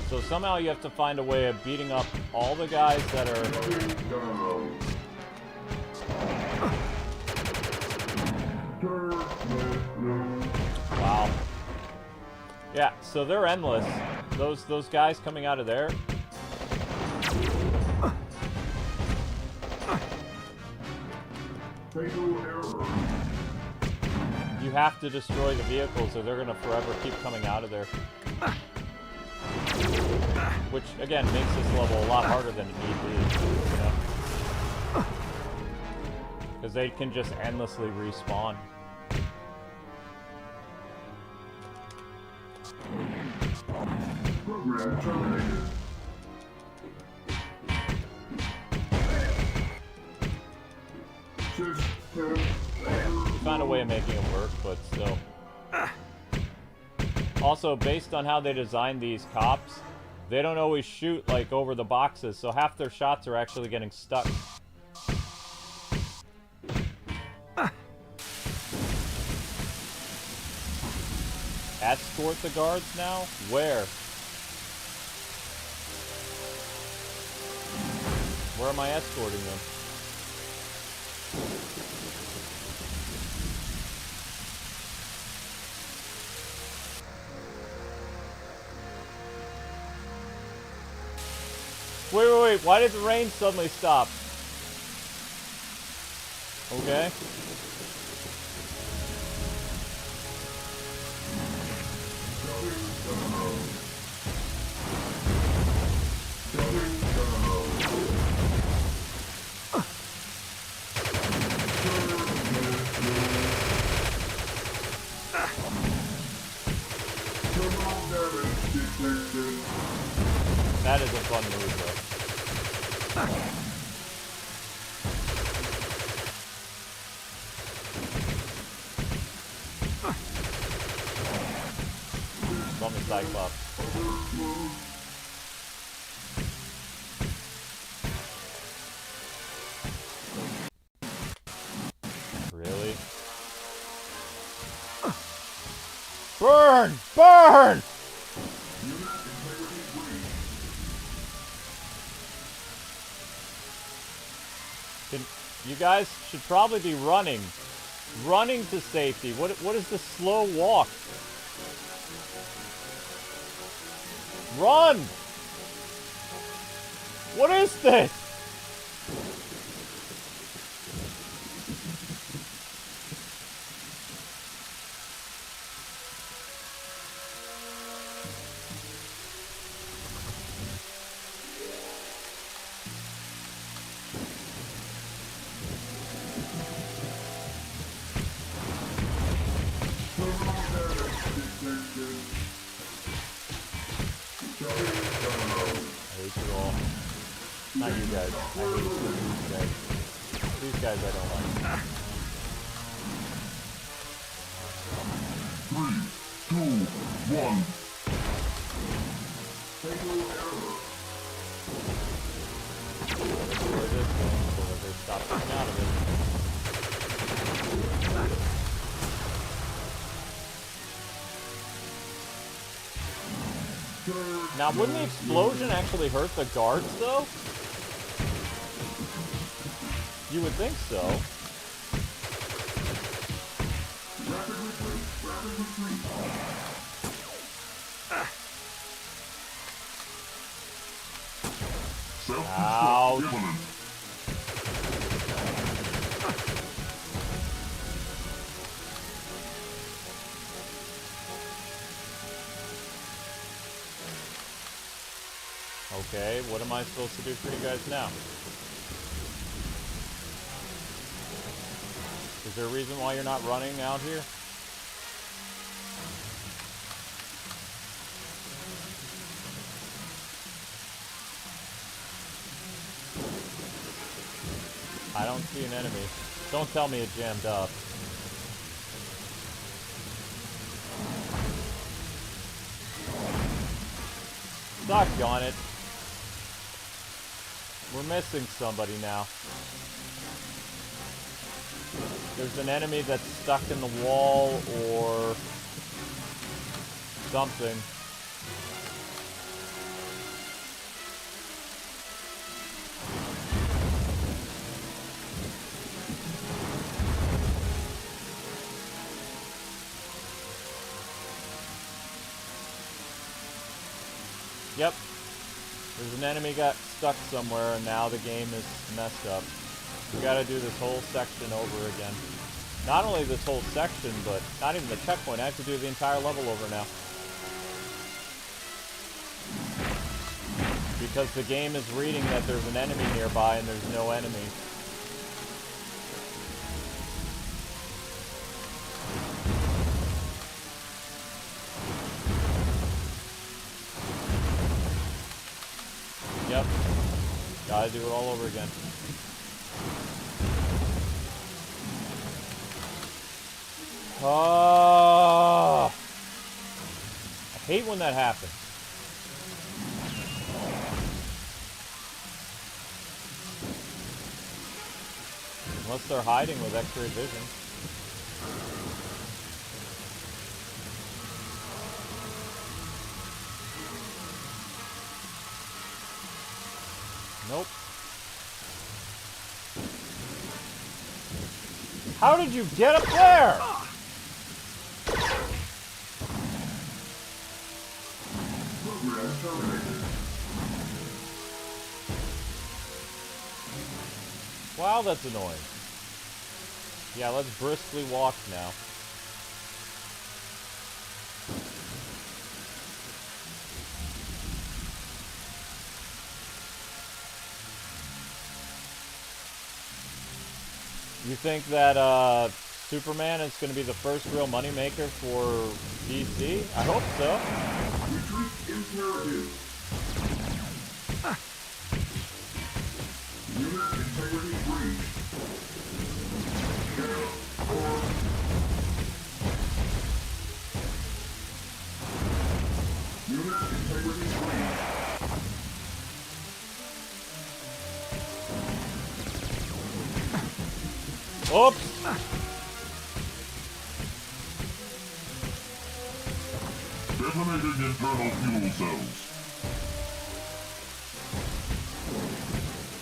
So somehow you have to find a way of beating up all the guys that are... Wow. Yeah, so they're endless. Those guys coming out of there. Fatal error. You have to destroy the vehicles or they're gonna forever keep coming out of there. Which, again, makes this level a lot harder than it need be, you know? Because they can just endlessly respawn. Program terminated. System We found a way of making it work, but still. Also, based on how they designed these cops, they don't always shoot, like, over the boxes, so half their shots are actually getting stuck. Escort the guards now? Where? Where am I escorting them? Wait, why did the rain suddenly stop? Okay. That is a fun move, though. Call me Cyclops. Really? Burn! Burn! You guys should probably be running. Running to safety. What is this slow walk? Run! What is this? Not you guys. I hate these guys. These guys I don't like. 3, 2, 1. Fatal error. Where this going, so that they stop coming out of it. Now, wouldn't the explosion actually hurt the guards, though? You would think so. Ouch. Okay, what am I supposed to do for you guys now? Is there a reason why you're not running out here? I don't see an enemy. Don't tell me it jammed up. Doggone it. We're missing somebody now. There's an enemy that's stuck in the wall or something. Yep. There's an enemy got stuck somewhere and now the game is messed up. We gotta do this whole section over again. Not only this whole section, but not even the checkpoint. I have to do the entire level over now. Because the game is reading that there's an enemy nearby and there's no enemy. Yep. Gotta do it all over again. Oh, I hate when that happens. Unless they're hiding with X-ray vision. Nope. How did you get up there? Wow, that's annoying. Yeah, let's briskly walk now. You think that Superman is going to be the first real moneymaker for DC? I hope so. Retreat imperative. Unit integrity breached. Unit integrity breached. Oops! Detonating internal fuel cells.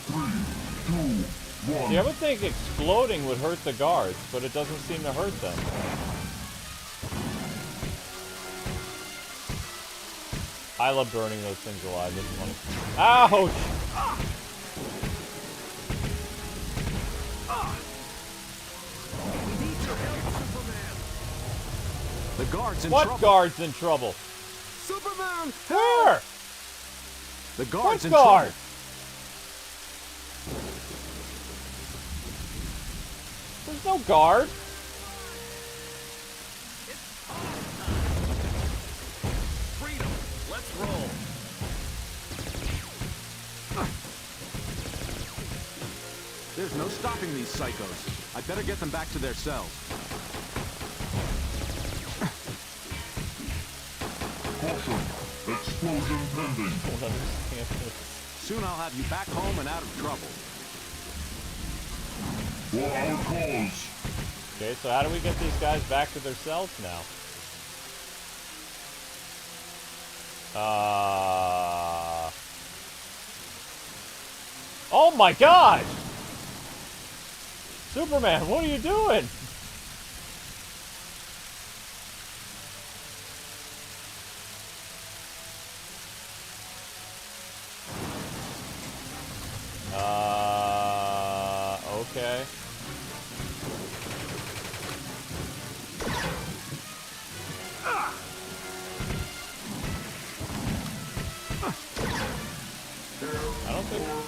3, 2, 1. See, I would think exploding would hurt the guards, but it doesn't seem to hurt them. I love burning those things alive. It's funny. Ouch! The guard's in what trouble. guard's in trouble? Superman! Where? The guard's what in guard? trouble. There's no guard. Freedom. Let's roll. There's no stopping these psychos. I'd better get them back to their cells. Caution. Explosion pending. I don't understand this. Soon I'll have you back home and out of trouble. For our cause. Okay, so how do we get these guys back to their cells now? Oh my god! Superman, what are you doing? Okay.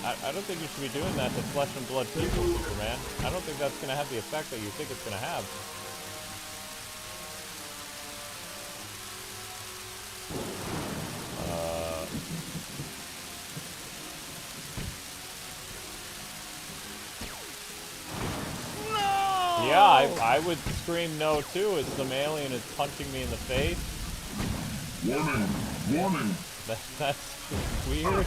I don't think you should be doing that to flesh and blood people, Superman. I don't think that's going to have the effect that you think it's going to have. No! Yeah, I would scream no too as some alien is punching me in the face. Warning. Warning. That's weird.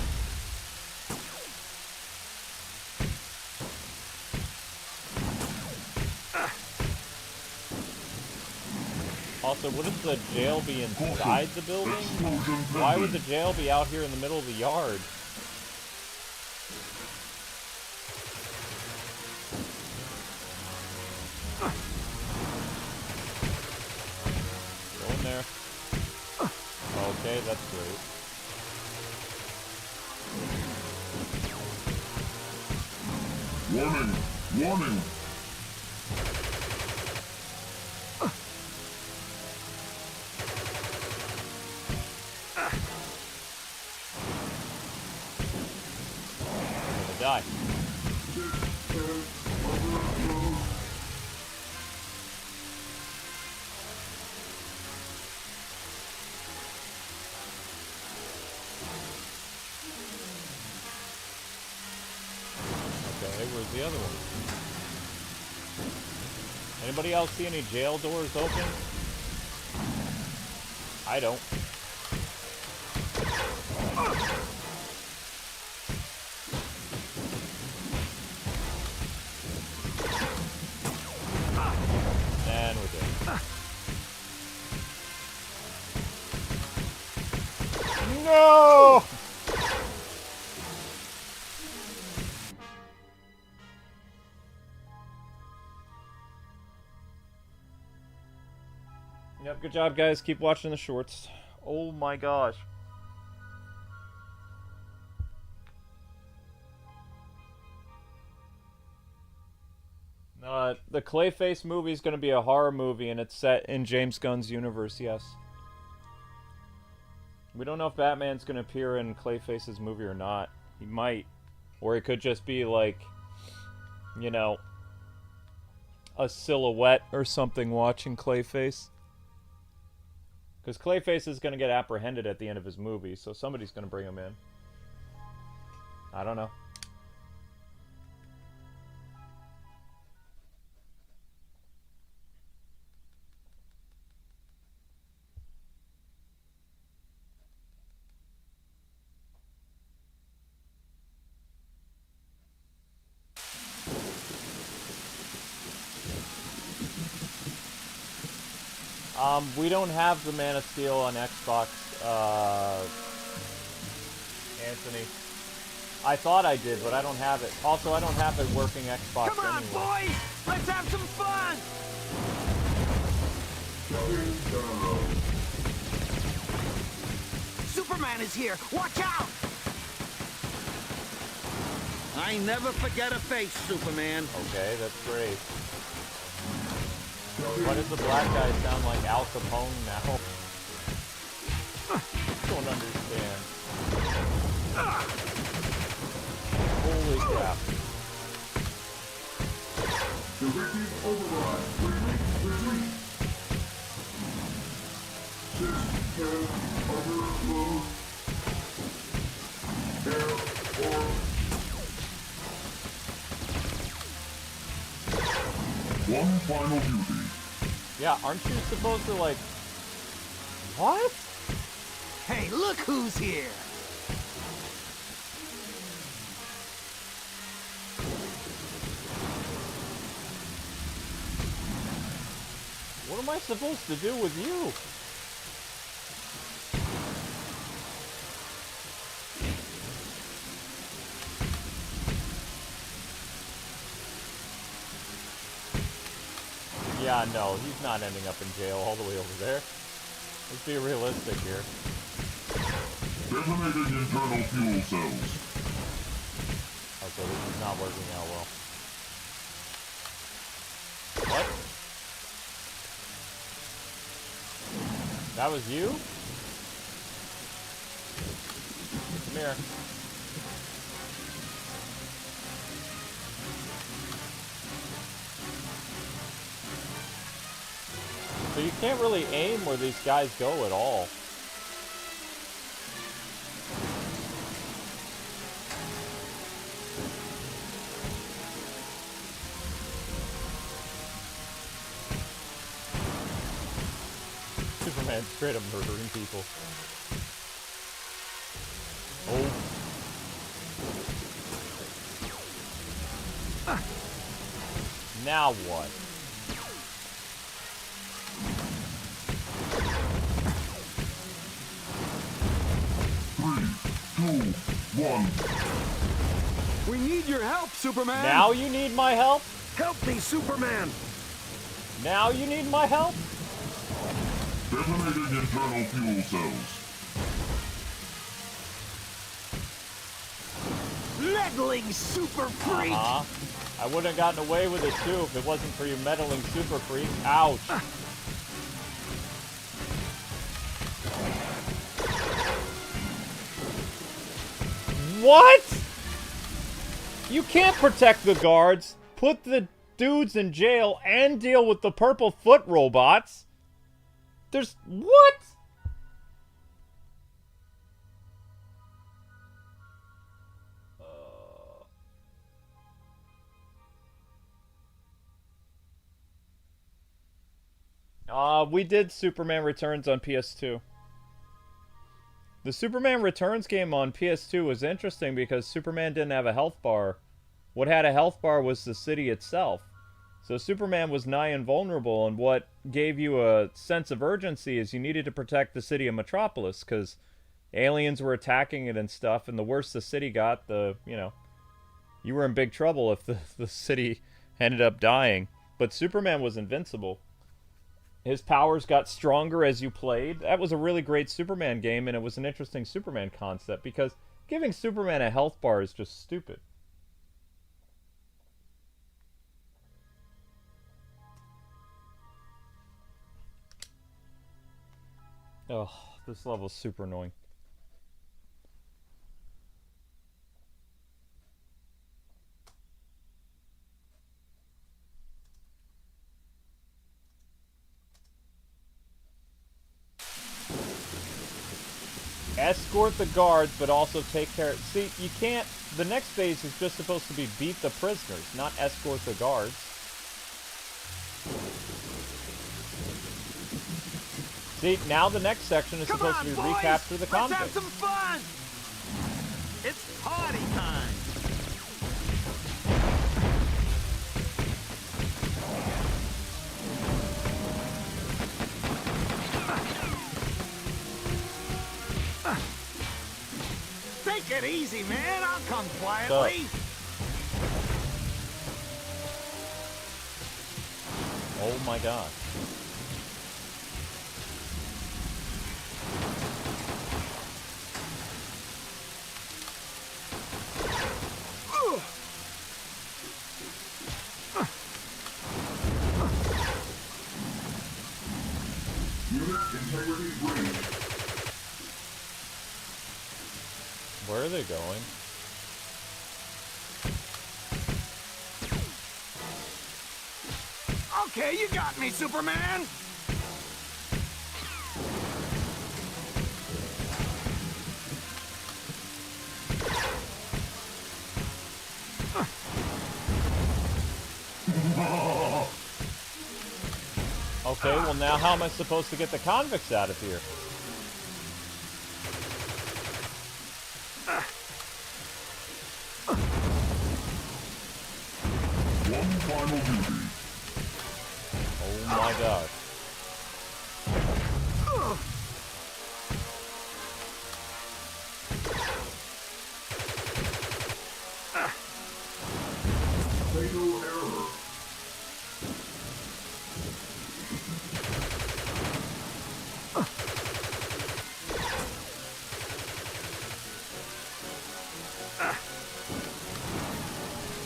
Also, wouldn't the jail be inside the building? Why would the jail be out here in the middle of the yard? Go in there. Okay, that's great. Warning. Warning. die. Okay, where's the other one? Anybody else see any jail doors open? I don't. And we're dead. No! Yep, good job, guys. Keep watching the shorts. Oh my gosh. The Clayface movie is going to be a horror movie, and it's set in James Gunn's universe, yes. We don't know if Batman's going to appear in Clayface's movie or not. He might. Or it could just be like, you know, a silhouette or something watching Clayface. Because Clayface is going to get apprehended at the end of his movie, so somebody's going to bring him in. I don't know. We don't have the Man of Steel on Xbox, Anthony. I thought I did, but I don't have it. Also, I don't have a working Xbox Come on, anyway. boys! Let's have some fun! Superman is here! Watch out! I never forget a face, Superman. Okay, that's great. Why does the black guy sound like Al Capone now? Don't understand. Holy crap. Directive override. Retreat. System overload. Air or... One final duty. Yeah, aren't you supposed to, like... What? Hey, look who's here! What am I supposed to do with you? Yeah, no, he's not ending up in jail all the way over there. Let's be realistic here. Detonating internal fuel cells. Okay, this is not working out well. What? That was you? Come here. So you can't really aim where these guys go at all. Superman's straight up murdering people. Oh. Now what? We need your help, Superman! Now you need my help? Help me, Superman! Now you need my help? Detonating internal fuel cells. Meddling super freak! I wouldn't have gotten away with it too if it wasn't for you meddling super freak. Ouch. What? You can't protect the guards, put the dudes in jail, and deal with the purple foot robots. There's... what? We did Superman Returns on PS2. The Superman Returns game on PS2 was interesting because Superman didn't have a health bar. What had a health bar was the city itself. So Superman was nigh invulnerable, and what gave you a sense of urgency is you needed to protect the city of Metropolis, because aliens were attacking it and stuff, and the worse the city got, the, you know, you were in big trouble if the city ended up dying. But Superman was invincible. His powers got stronger as you played. That was a really great Superman game, and it was an interesting Superman concept, because giving Superman a health bar is just stupid. Oh, this level's super annoying. Escort the guards, but also take care... See, you can't... The next phase is just supposed to be beat the prisoners, not escort the guards. See, now the next section is supposed to be recapture the convicts. Let's have some fun! It's party time! Take it easy, man. I'll come quietly. Oh my god. Unit integrity breached. Where are they going? Okay, you got me, Superman! Okay, well now how am I supposed to get the convicts out of here? One final duty. Oh my god. Fatal error.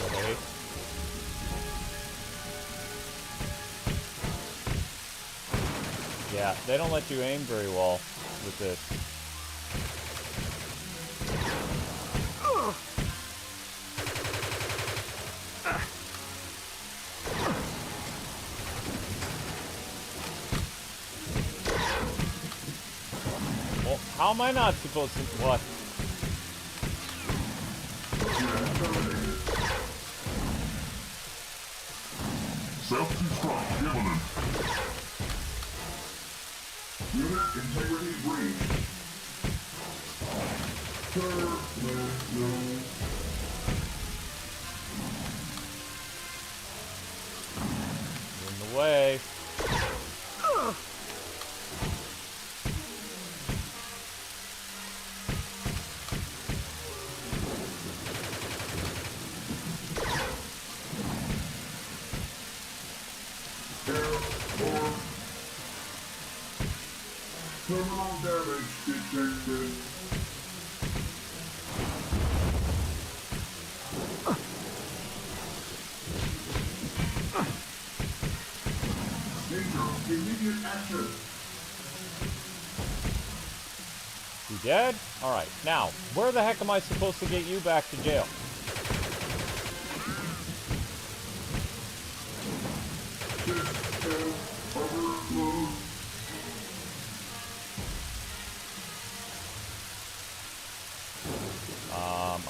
Okay. Yeah, they don't let you aim very well with this. Well, how am I not supposed to... What? Self-destruct imminent. Unit integrity breached. In the way. Terminal damage detected. Danger, immediate action. You dead? Alright, now, where the heck am I supposed to get you back to jail?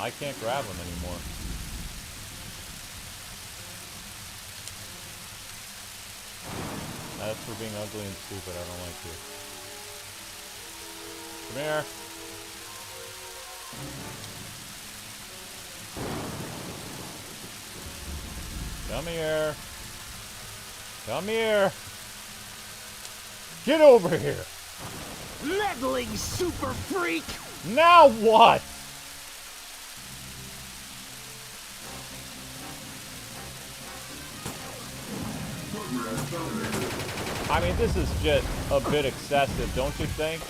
I can't grab him anymore. That's for being ugly and stupid. I don't like you. Come here. Come here. Come here. Get over here. Meddling super freak! Now what? I mean, this is just a bit excessive, don't you think?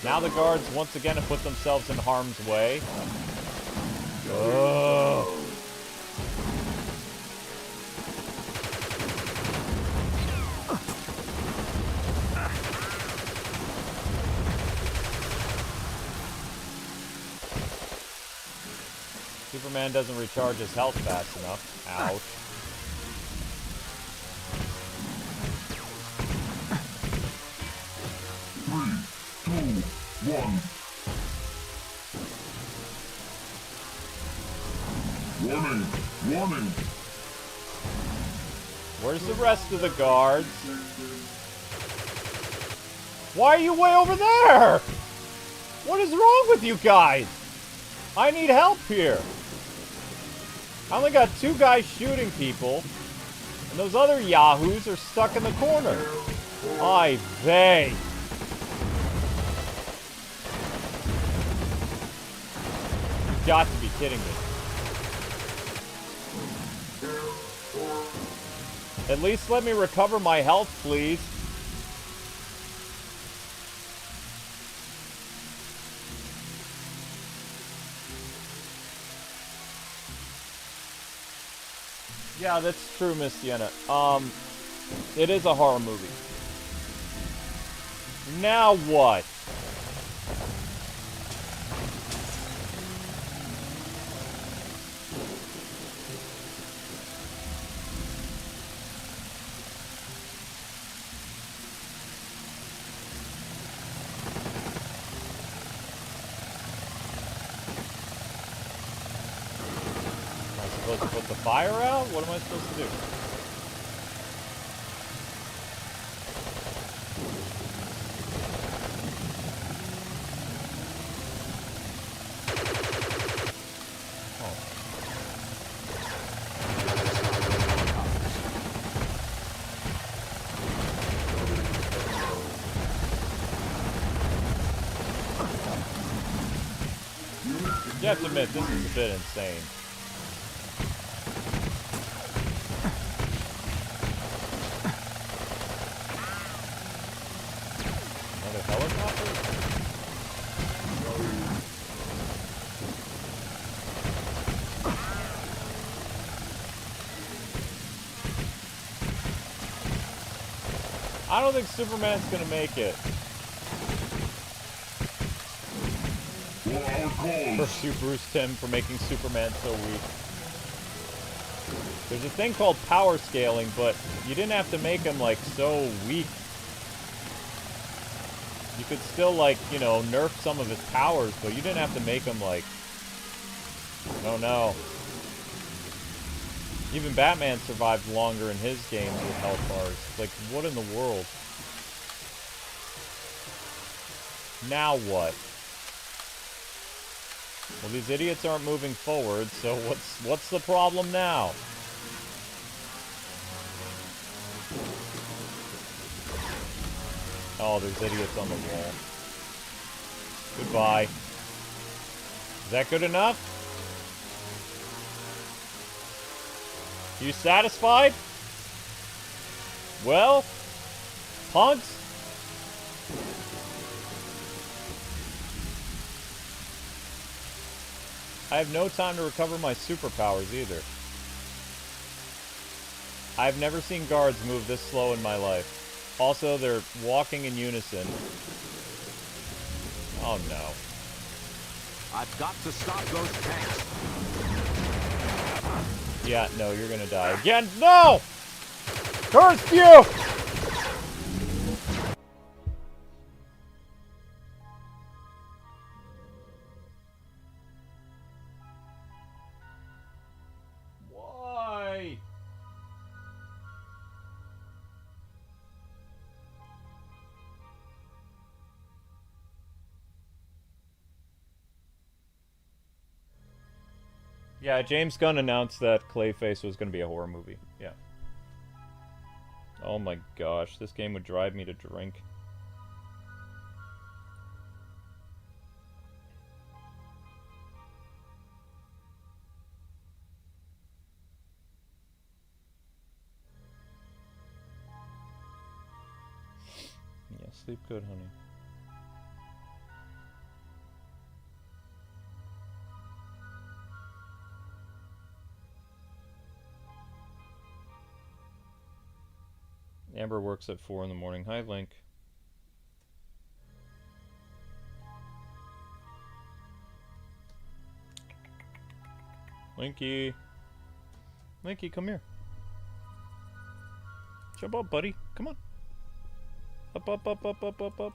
Now the guards once again have put themselves in harm's way. Ugh. Superman doesn't recharge his health fast enough. Ouch. Warning! Warning! Where's the rest of the guards? Why are you way over there? What is wrong with you guys? I need help here. I only got 2 guys shooting people, and those other yahoos are stuck in the corner. Ay vey. You've got to be kidding me. At least let me recover my health, please. Yeah, that's true, Miss Sienna. It is a horror movie. Now what? Supposed to put the fire out? What am I supposed to do? You have to admit, this is a bit insane. Another helicopter? I don't think Superman's gonna make it. Curse you, Bruce Timm, for making Superman so weak. There's a thing called power scaling, but you didn't have to make him, like, so weak. You could still, like, you know, nerf some of his powers, but you didn't have to make him, like... Oh, no. Even Batman survived longer in his games with health bars. Like, what in the world? Now what? Well, these idiots aren't moving forward, so what's the problem now? Oh, there's idiots on the wall. Goodbye. Is that good enough? You satisfied? Well, punks? I have no time to recover my superpowers either. I've never seen guards move this slow in my life. Also, they're walking in unison. Oh no. I've got to stop those tanks. Yeah, no, you're gonna die again. No! Curse you! Yeah, James Gunn announced that Clayface was going to be a horror movie. Yeah. Oh my gosh, this game would drive me to drink. Yeah, sleep good, honey. Amber works at 4 in the morning. Hi, Link. Linky. Linky, come here. Jump up, buddy. Come on. Up, up, up, up, up, up, up.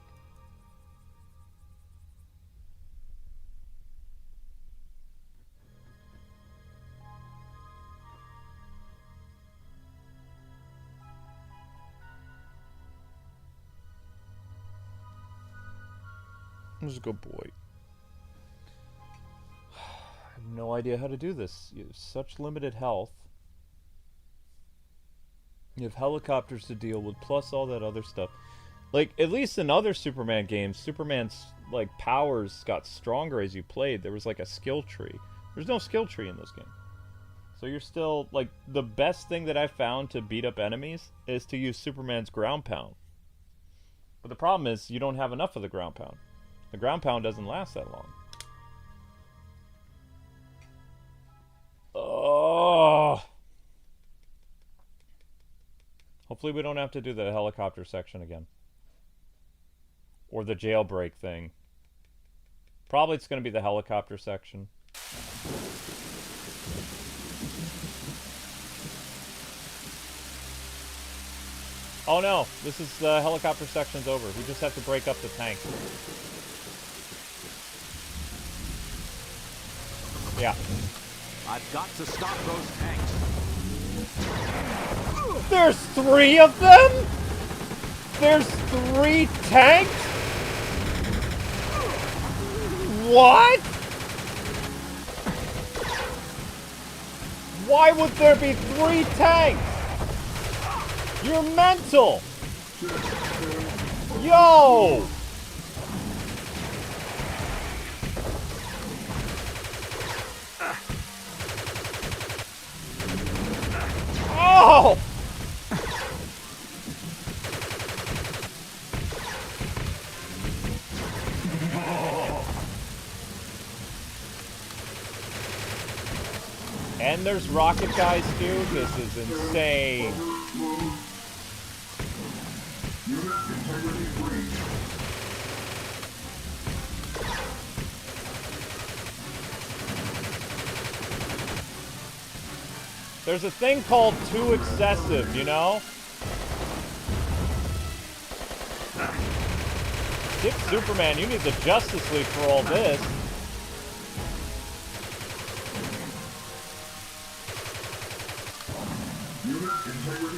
He's a good boy. I have no idea how to do this. You have such limited health. You have helicopters to deal with, plus all that other stuff. Like, at least in other Superman games, Superman's, like, powers got stronger as you played. There was, like, a skill tree. There's no skill tree in this game. So you're still, like, the best thing that I found to beat up enemies is to use Superman's ground pound. But the problem is, you don't have enough of the ground pound. The ground pound doesn't last that long. Oh. Hopefully we don't have to do the helicopter section again. Or the jailbreak thing. Probably it's going to be the helicopter section. Oh no, this is the helicopter section's over. We just have to break up the tank. Yeah. I've got to stop those tanks. There's 3 of them? There's 3 tanks? What? Why would there be 3 tanks? You're mental! Yo! Oh! And there's rocket guys too? This is insane. There's a thing called too excessive, you know? Skip Superman, you need the Justice League for all this.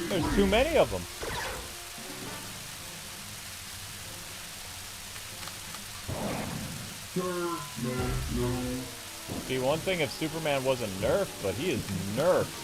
There's too many of them. See, one thing if Superman wasn't nerfed, but he is nerfed.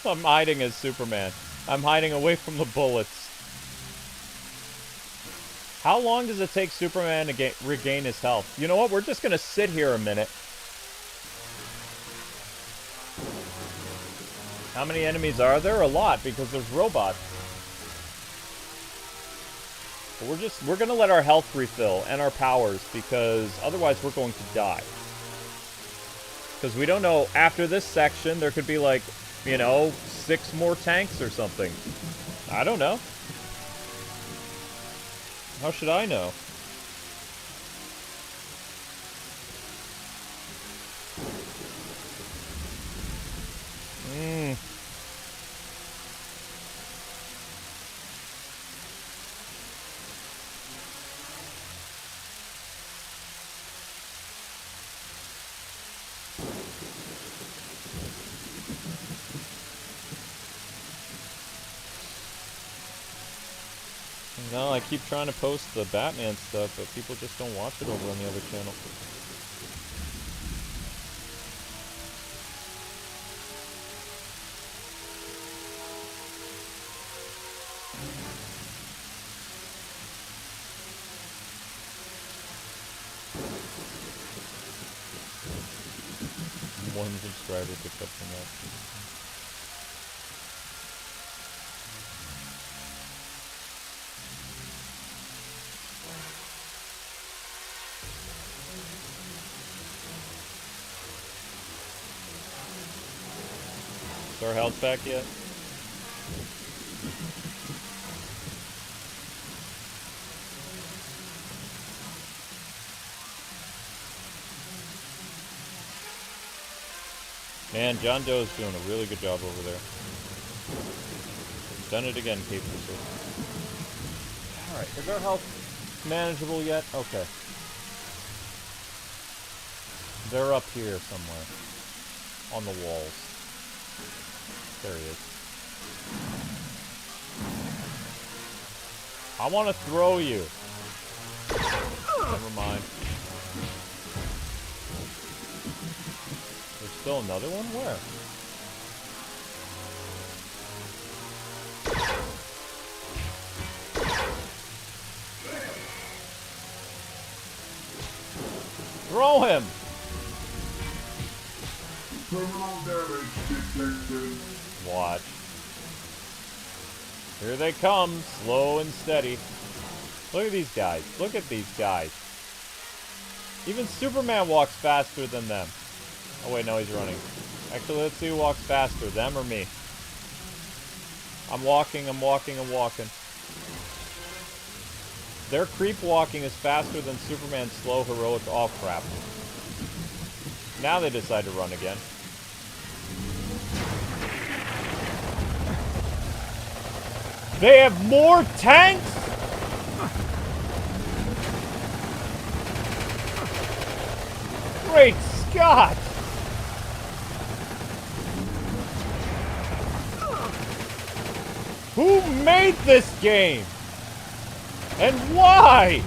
I'm hiding as Superman. I'm hiding away from the bullets. How long does it take Superman to regain his health? You know what? We're just gonna sit here a minute. How many enemies are there? A lot, because there's robots. But we're gonna let our health refill and our powers, because otherwise we're going to die. Because we don't know, after this section, there could be like, you know, 6 more tanks or something. I don't know. How should I know? No, I keep trying to post the Batman stuff, but people just don't watch it over on the other channel. One subscriber picked up from that. Is our health back yet? Man, John Doe's doing a really good job over there. Done it again, Cape Pursuit. Alright, is our health manageable yet? Okay. They're up here somewhere. On the walls. There he is. I want to throw you. Never mind. There's still another one? Where? Throw him! Terminal damage detected. Watch. Here they come, slow and steady. Look at these guys. Look at these guys. Even Superman walks faster than them. Oh wait, no, he's running. Actually, let's see who walks faster, them or me. I'm walking, I'm walking, I'm walking. Their creep walking is faster than Superman's slow, heroic, oh crap. Now they decide to run again. They have more tanks?! Great Scott! Who made this game? And why?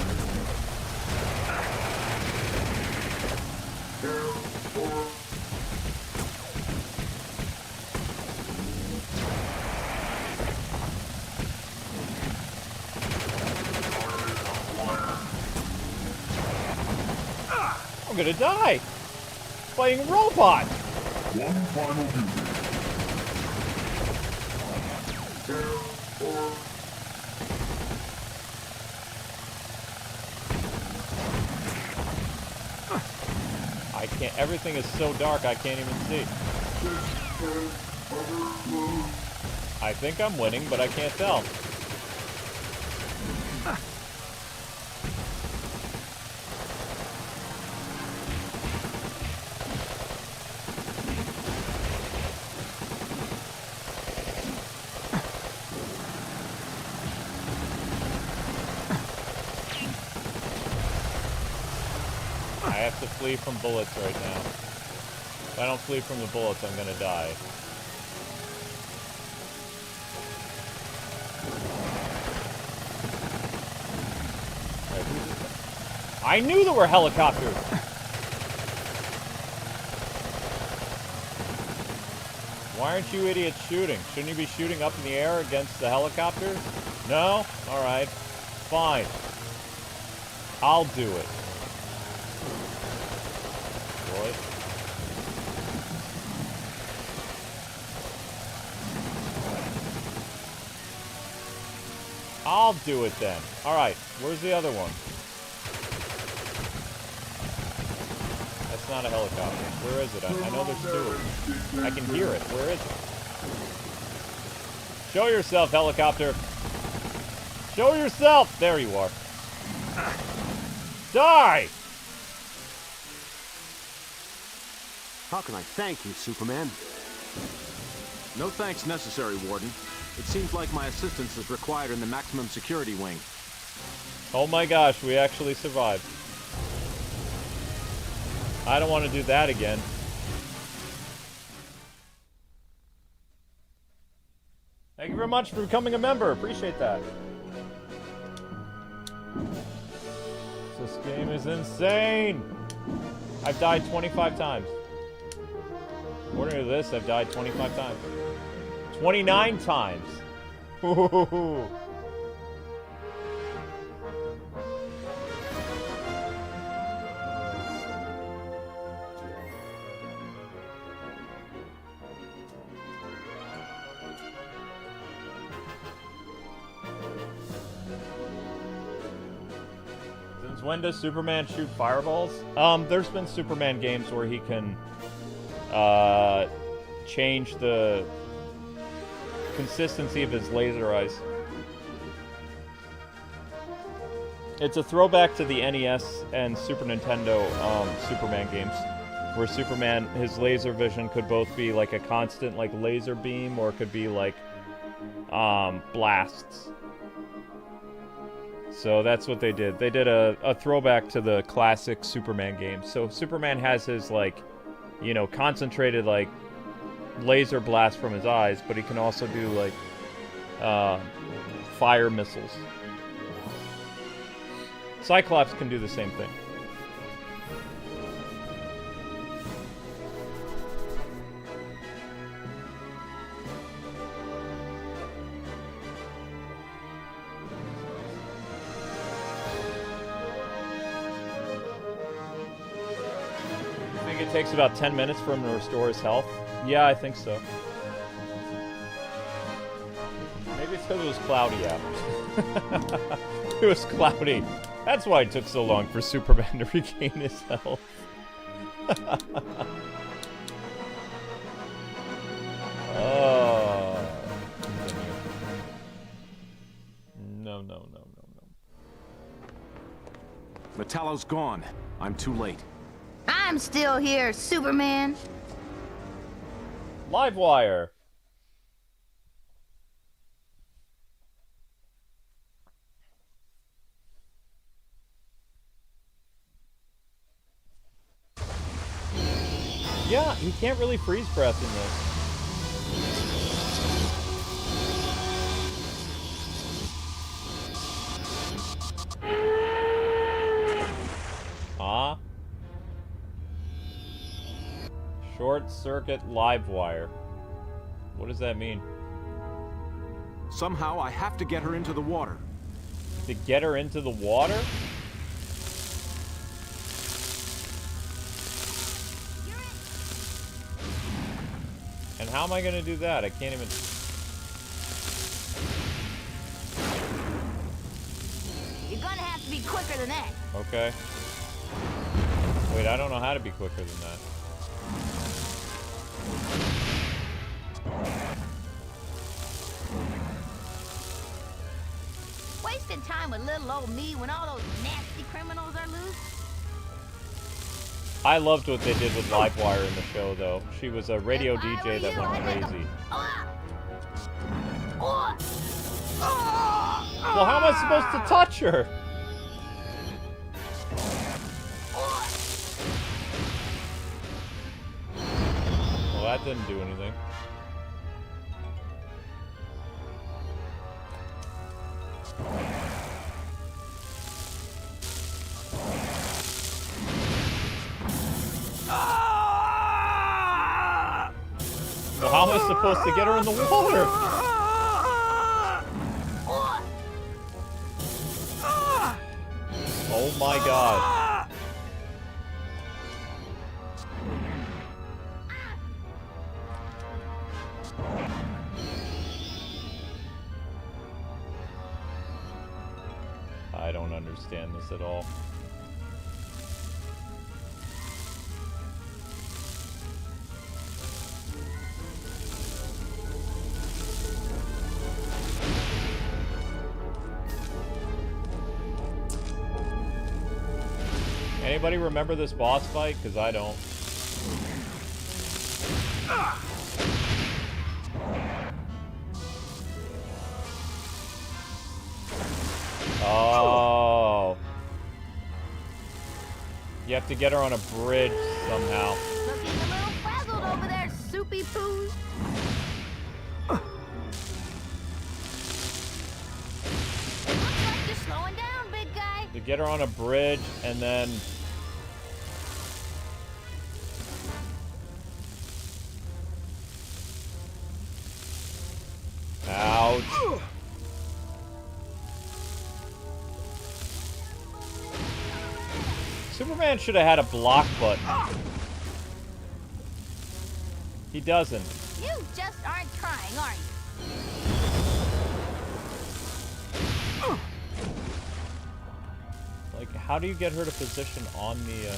I'm gonna die! Playing robot! One final duty. I can't, everything is so dark I can't even see. I think I'm winning, but I can't tell. I have to flee from bullets right now. If I don't flee from the bullets, I'm gonna die. I knew there were helicopters! Why aren't you idiots shooting? Shouldn't you be shooting up in the air against the helicopters? No? Alright. Fine. I'll do it. Boy. I'll do it then. Alright, where's the other one? That's not a helicopter. Where is it? I know there's two. I can hear it. Where is it? Show yourself, helicopter. Show yourself! There you are. Die! How can I thank you, Superman? No thanks necessary, Warden. It seems like my assistance is required in the maximum security wing. Oh my gosh, we actually survived. I don't want to do that again. Thank you very much for becoming a member. Appreciate that. This game is insane! I've died 25 times. According to this, I've died 25 times. 29 times! Ooh. Since when does Superman shoot fireballs? There's been Superman games where he can change the consistency of his laser eyes. It's a throwback to the NES and Super Nintendo Superman games, where Superman, his laser vision could both be like a constant like laser beam, or it could be like blasts. So that's what they did. They did a throwback to the classic Superman games. So Superman has his like, you know, concentrated like laser blast from his eyes, but he can also do like fire missiles. Cyclops can do the same thing. I think it takes about 10 minutes for him to restore his health. Yeah, I think so. Maybe it's because it was cloudy out. It was cloudy. That's why it took so long for Superman to regain his health. Oh. No. Metallo's gone. I'm too late. I'm still here, Superman. Livewire. Yeah, he can't really freeze breath in this. Huh? Short circuit live wire. What does that mean? Somehow I have to get her into the water. To get her into the water? And how am I gonna do that? I can't even... You're gonna have to be quicker than that. Okay. Wait, I don't know how to be quicker than that. Wasting time with little old me when all those nasty criminals are loose. I loved what they did with Livewire in the show, though. She was a radio DJ that went crazy. Well, how am I supposed to touch her? Well, that didn't do anything. Well, how am I supposed to get her in the water? Oh my god. I don't understand this at all. Anybody remember this boss fight? Because I don't. Oh. You have to get her on a bridge somehow. Looking a little frazzled over there, soupy poos. Looks like you're slowing down, big guy. They get her on a bridge, and then... Ouch. Superman should have had a block button. He doesn't. You just aren't trying, are you? Like, how do you get her to position on the,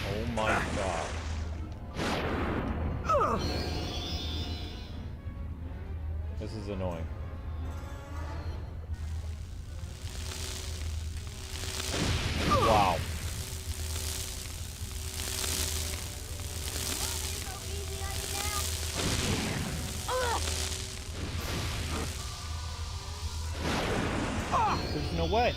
Oh my god. This is annoying. Wow. There's no way.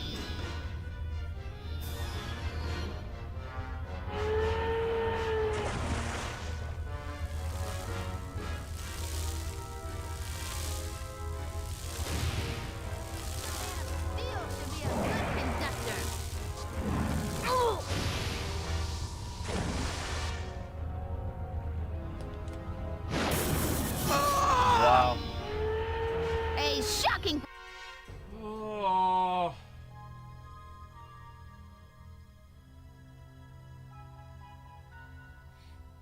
Wow. A shocking. Oh.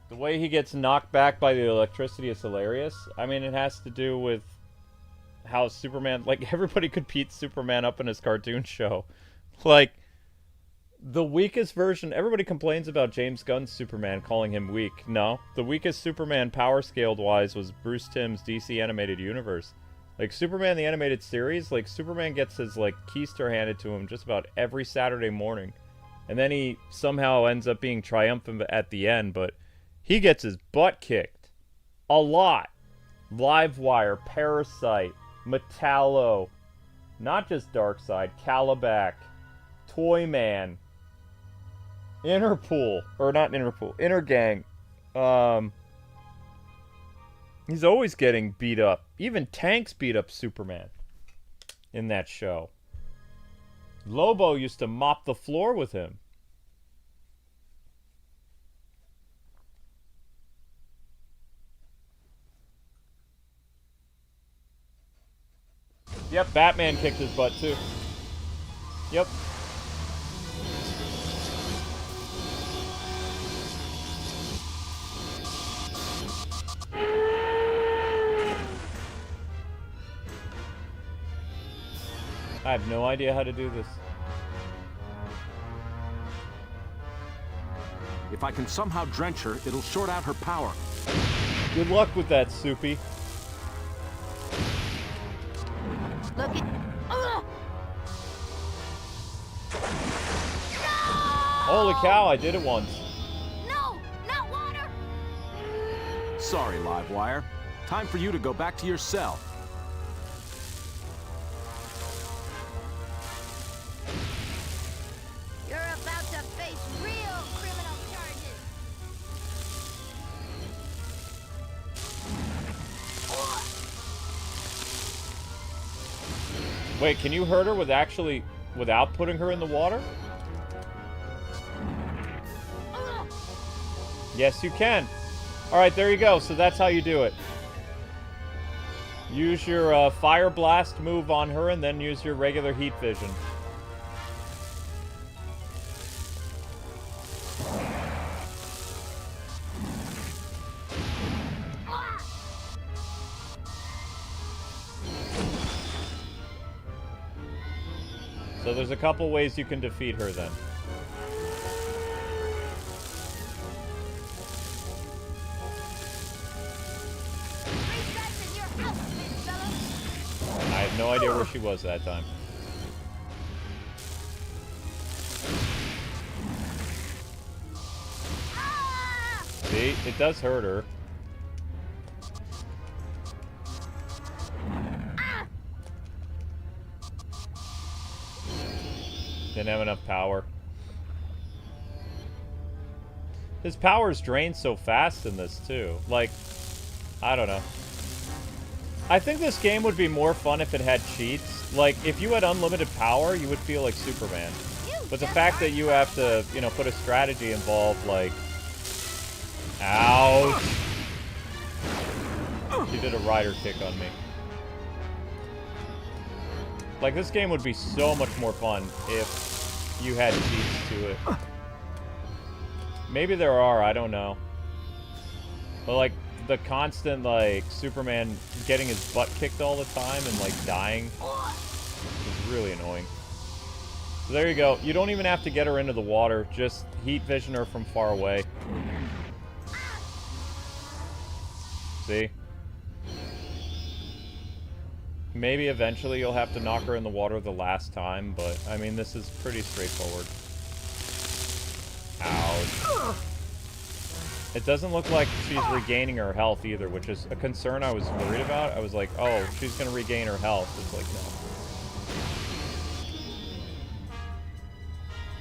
The way he gets knocked back by the electricity is hilarious. I mean, it has to do with how Superman, like, everybody could beat Superman up in his cartoon show. Like, the weakest version, everybody complains about James Gunn's Superman, calling him weak. No, the weakest Superman power scaled wise was Bruce Timm's DC animated universe. Like, Superman the animated series, like, Superman gets his, like, keister handed to him just about every Saturday morning. And then he somehow ends up being triumphant at the end, but he gets his butt kicked. A lot. Livewire, Parasite, Metallo, not just Darkseid, Calabac, Toyman, Interpol, or not Interpol, Intergang. He's always getting beat up. Even Tanks beat up Superman in that show. Lobo used to mop the floor with him. Yep, Batman kicked his butt too. Yep. I have no idea how to do this. If I can somehow drench her, it'll short out her power. Good luck with that, Soupy. Look at. Holy cow, I did it once. No, not water. Sorry, Livewire. Time for you to go back to your cell. You're about to face real criminal charges. Wait, can you hurt her with actually, without putting her in the water? Yes, you can. Alright, there you go. So that's how you do it. Use your Fire Blast move on her, and then use your regular Heat Vision. So there's a couple ways you can defeat her then. I have no idea where she was that time. See? It does hurt her. Didn't have enough power. His power's drained so fast in this, too. Like, I don't know. I think this game would be more fun if it had cheats. Like, if you had unlimited power, you would feel like Superman. But the fact that you have to, you know, put a strategy involved, like... Ouch! He did a rider kick on me. Like, this game would be so much more fun if you had cheats to it. Maybe there are, I don't know. But, like, the constant, like, Superman getting his butt kicked all the time and, like, dying is really annoying. So there you go. You don't even have to get her into the water. Just heat vision her from far away. See? Maybe eventually you'll have to knock her in the water the last time, but, I mean, this is pretty straightforward. Ouch. It doesn't look like she's regaining her health either, which is a concern I was worried about. I was like, oh, she's going to regain her health. It's like, no.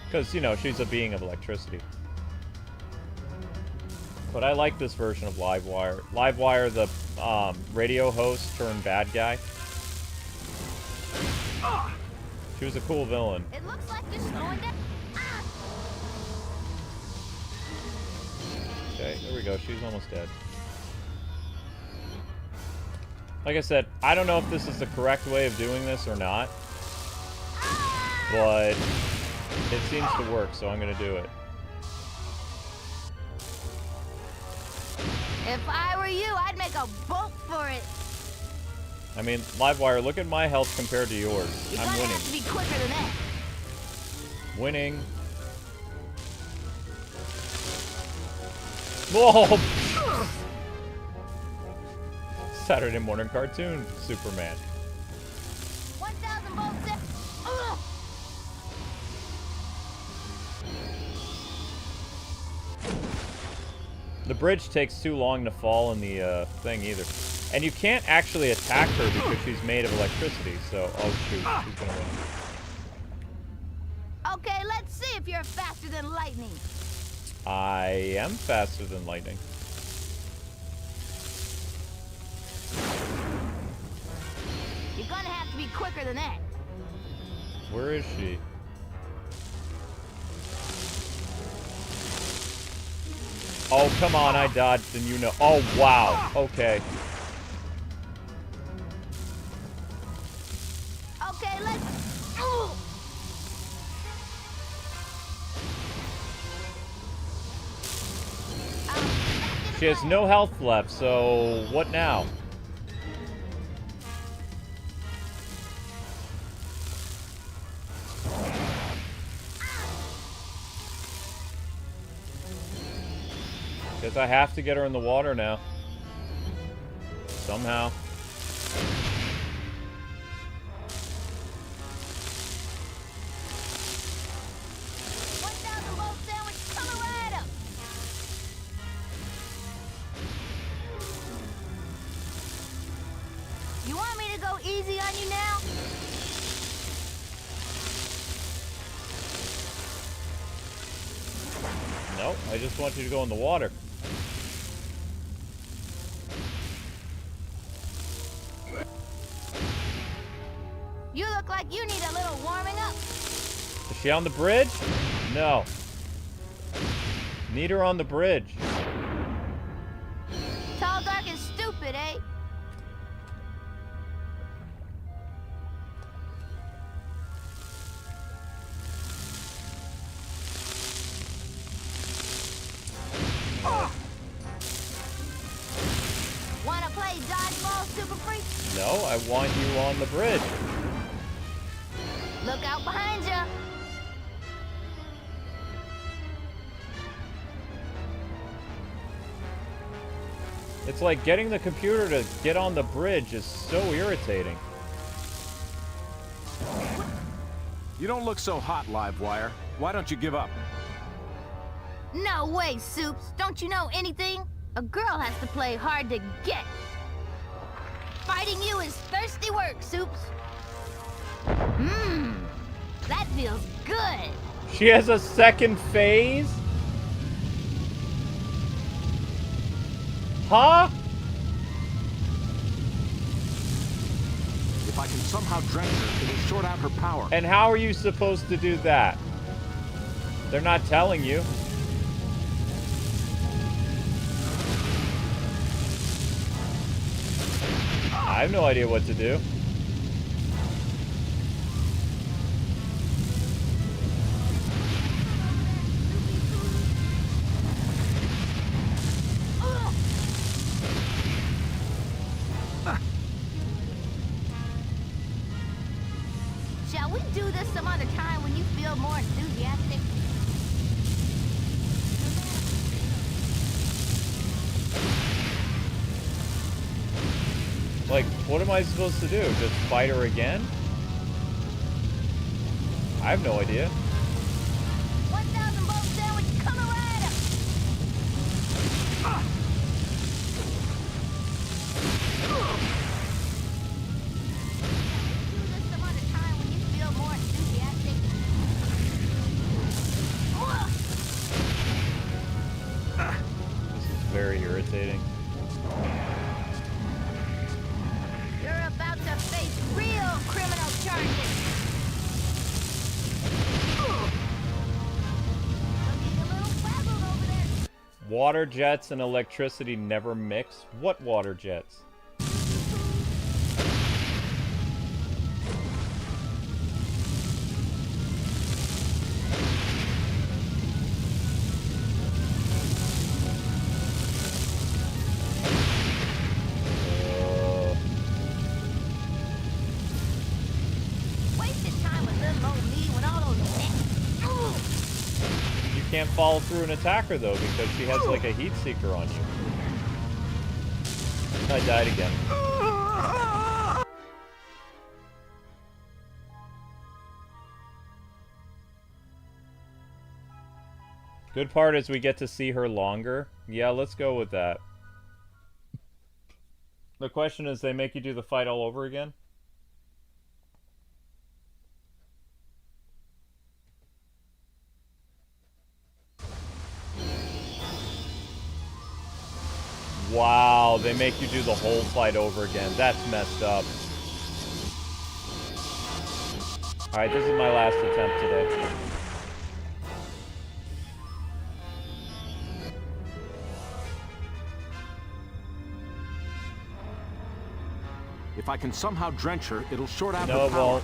Because, you know, she's a being of electricity. But I like this version of Livewire. Livewire, the radio host turned bad guy. She was a cool villain. It looks like you're slowing down. Okay, there we go. She's almost dead. Like I said, I don't know if this is the correct way of doing this or not. But it seems to work, so I'm going to do it. If I were you, I'd make a bolt for it. I mean, Livewire, look at my health compared to yours. You're I'm gonna winning. have to be quicker than that. Winning. Whoa! Saturday morning cartoon, Superman. 1,000 volts. The bridge takes too long to fall in the thing either. And you can't actually attack her because she's made of electricity, so... Oh, shoot. She's gonna win. Okay, let's see if you're faster than lightning. I am faster than lightning. You're gonna have to be quicker than that. Where is she? Oh, come on, I dodged and you know. Oh, wow. Okay. Okay, let's... She has no health left, so what now? Guess I have to get her in the water now. Somehow. You want me to go easy on you now? No, I just want you to go in the water. You look like you need a little warming up. Is she on the bridge? No. Need her on the bridge. Tall, dark, and stupid, eh? Wanna play dodgeball, super freak? No, I want you on the bridge. Look out behind you. It's like getting the computer to get on the bridge is so irritating. You don't look so hot, Livewire. Why don't you give up? No way, Soups. Don't you know anything? A girl has to play hard to get. Fighting you is thirsty work, Soups. Mmm, that feels good. She has a second phase? Huh? If I can somehow drench her, it'll short out her power. And how are you supposed to do that? They're not telling you. I have no idea what to do. Shall we do this some other time when you feel more enthusiastic? Like, what am I supposed to do? Just fight her again? I have no idea. 1,000 bolt sandwich coming right up! Do this some other time when you feel more enthusiastic. This is very irritating. You're about to face real criminal charges. Looking a little frazzled over there. Water jets and electricity never mix? What water jets? Wasted time with little old me when all those You can't follow through and attack her though because she has like a heat seeker on you. I died again. Good part is we get to see her longer. Yeah, let's go with that. The question is, they make you do the fight all over again? Wow, they make you do the whole fight over again. That's messed up. Alright, this is my last attempt today. If I can somehow drench her, it'll short out No, her it power. won't.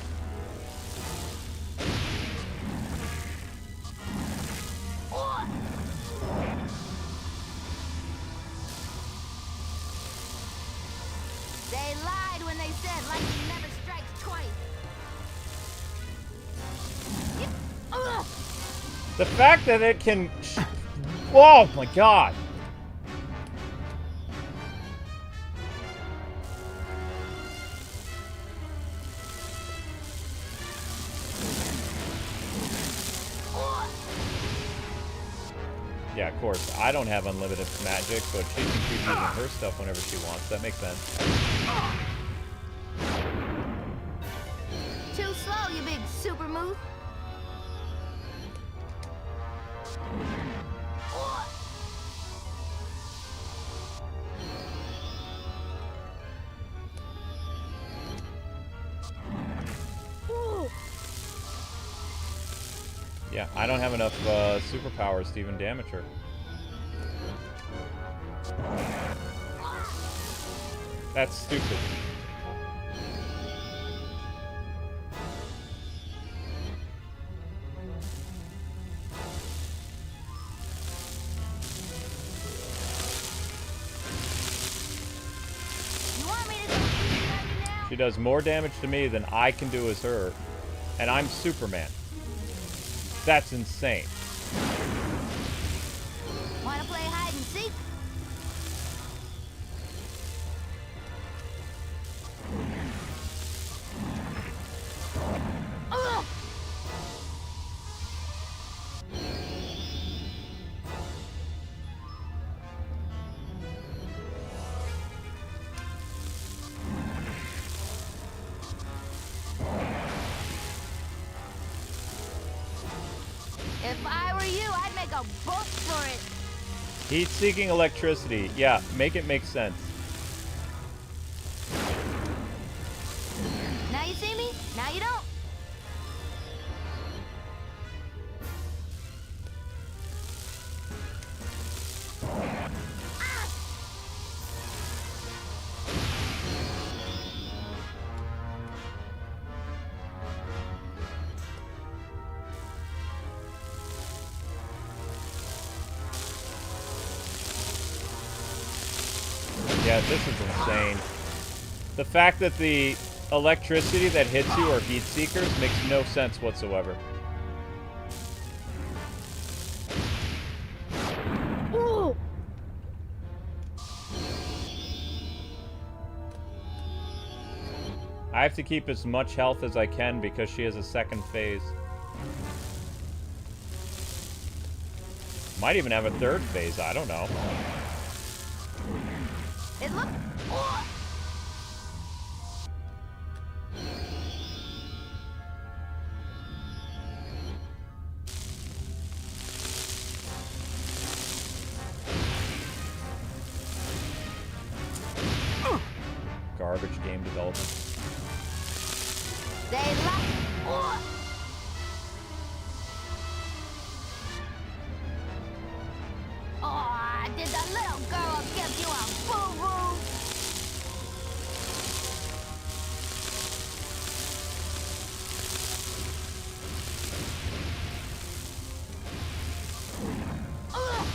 They lied when they said lightning never strikes twice. The fact that it can... Oh my god! Yeah, of course. I don't have unlimited magic, but she can keep using her stuff whenever she wants. That makes sense. Too slow, you big super move. Yeah, I don't have enough superpowers to even damage her. That's stupid. You want me to go easy on you now? She does more damage to me than I can do as her, and I'm Superman. That's insane. Wanna play hide and seek? Ugh! If I were you, I'd make a bolt for it. Heat-seeking electricity. Yeah, make it make sense. Now you see me, now you don't. Yeah, this is insane. The fact that the electricity that hits you are heat seekers makes no sense whatsoever. Ooh. I have to keep as much health as I can because she has a second phase. Might even have a third phase, I don't know. It looks. Oh. Garbage game development. Stay locked. Oh. Oh, did the little girl give you a boo-boo? Ugh.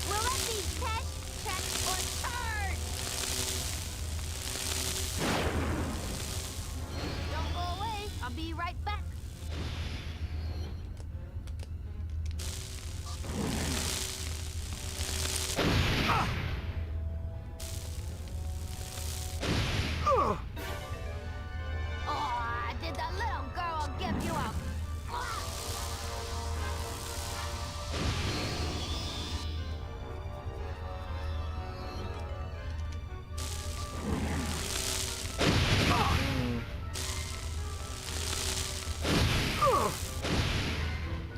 Will it be test, check, or turn? Don't go away. I'll be right back. Oh, did the little girl give you a...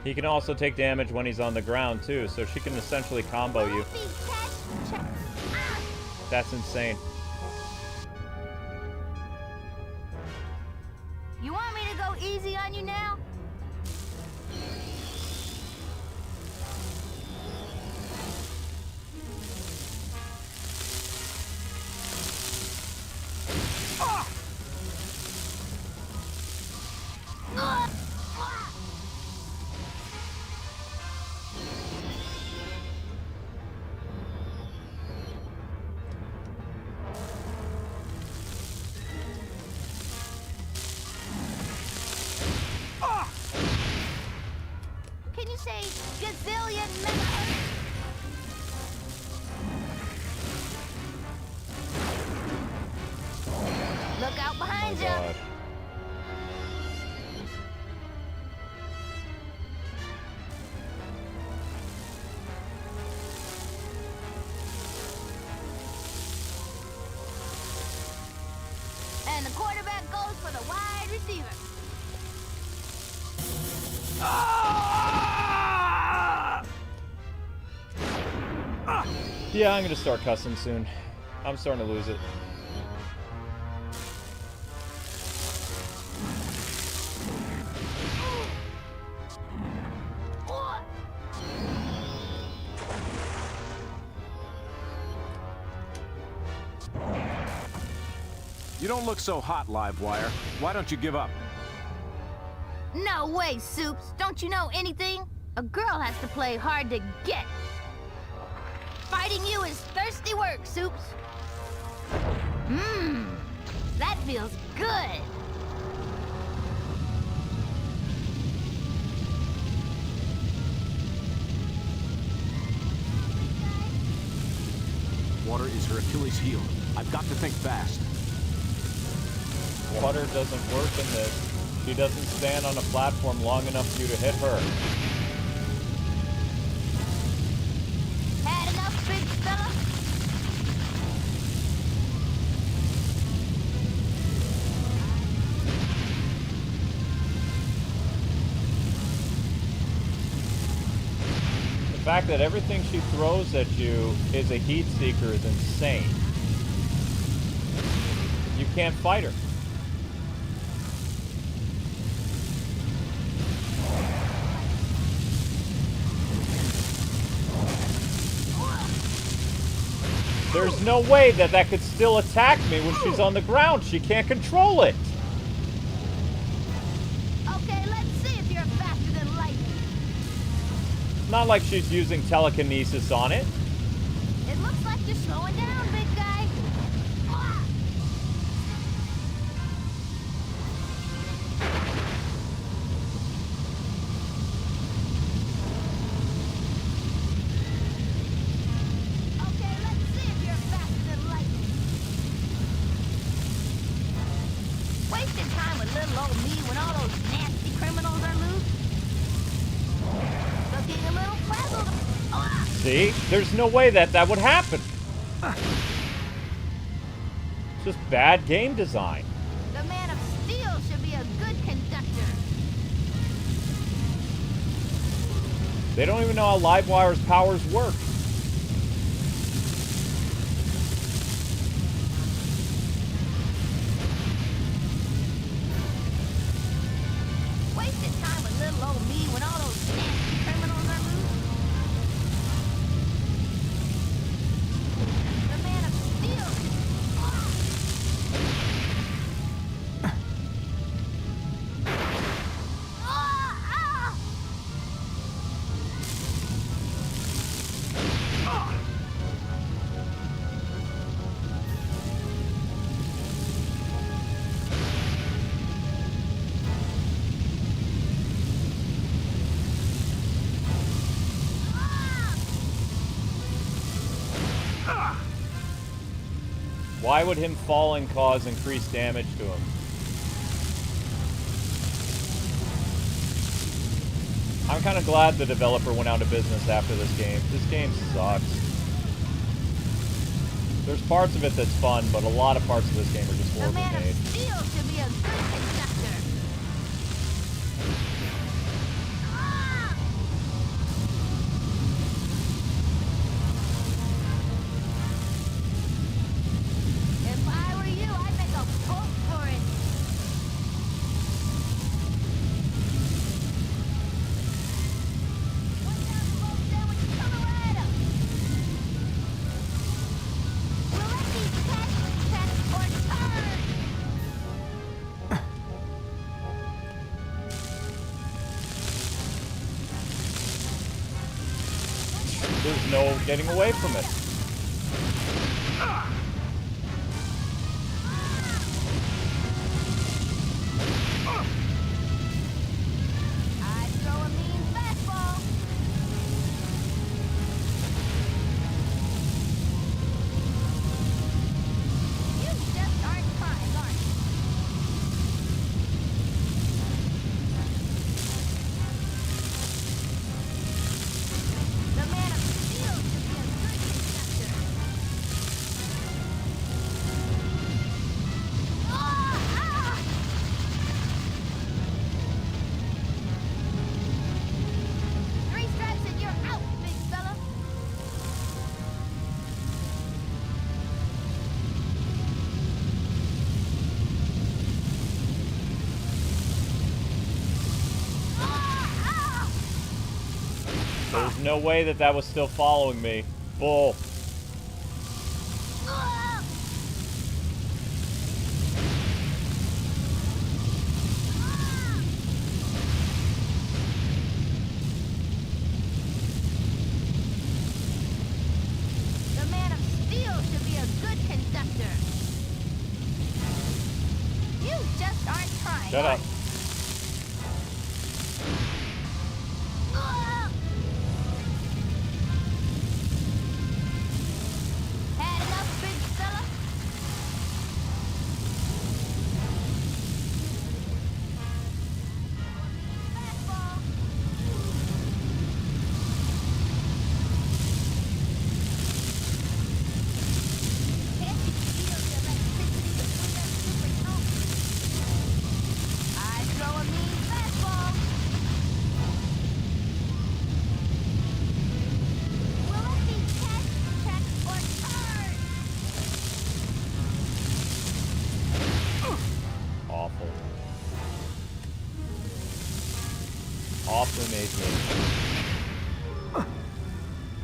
He can also take damage when he's on the ground too, so she can essentially combo you. That's insane. You want me to go easy on you now? Can you say gazillion megahertz? Look out behind you. God. And the quarterback goes for the wide receiver. Yeah, I'm gonna start cussing soon. I'm starting to lose it. You don't look so hot, Livewire. Why don't you give up? No way, Soups. Don't you know anything? A girl has to play hard to get. Fighting you is thirsty work, Soups. Mmm, that feels good. Water is her Achilles heel. I've got to think fast. Water doesn't work in this. She doesn't stand on a platform long enough for you to hit her. Had enough, big fella? fact that everything she throws at you is a heat seeker is insane. You can't fight her. There's no way that that could still attack me when she's on the ground. She can't control it. Okay, let's see if you're faster than lightning. Not like she's using telekinesis on it. It looks like you're slowing down, big guy. Okay, let's see if you're faster than lightning. Wasting time with little old me when all those nasty criminals are loose. Looking a little frazzled. See? There's no way that that would happen. It's just bad game design. The Man of Steel should be a good conductor. They don't even know how Livewire's powers work. Wasting time with little old me when all those nasty criminals are loose. The Man of Steel. Why would him falling cause increased damage to him? I'm kind of glad the developer went out of business after this game. This game sucks. There's parts of it that's fun, but a lot of parts of this game are just The horribly Man made. of Steel should be a good conductor. If I were you, I'd make a bolt for it. Put down the bolt sandwich coming right up. We'll let these cats test or turn. There's no getting away from it. I'd throw a mean fastball. You just aren't trying, are you? The Man of Steel should be a good conductor. Three strikes and you're out, big fella. There's no way that that was still following me. Bull. The Man of Steel should be a good conductor. You just aren't trying. Shut are up. you? Had enough, big fella? Fastball. Can't you feel the electricity between them super tones? I me.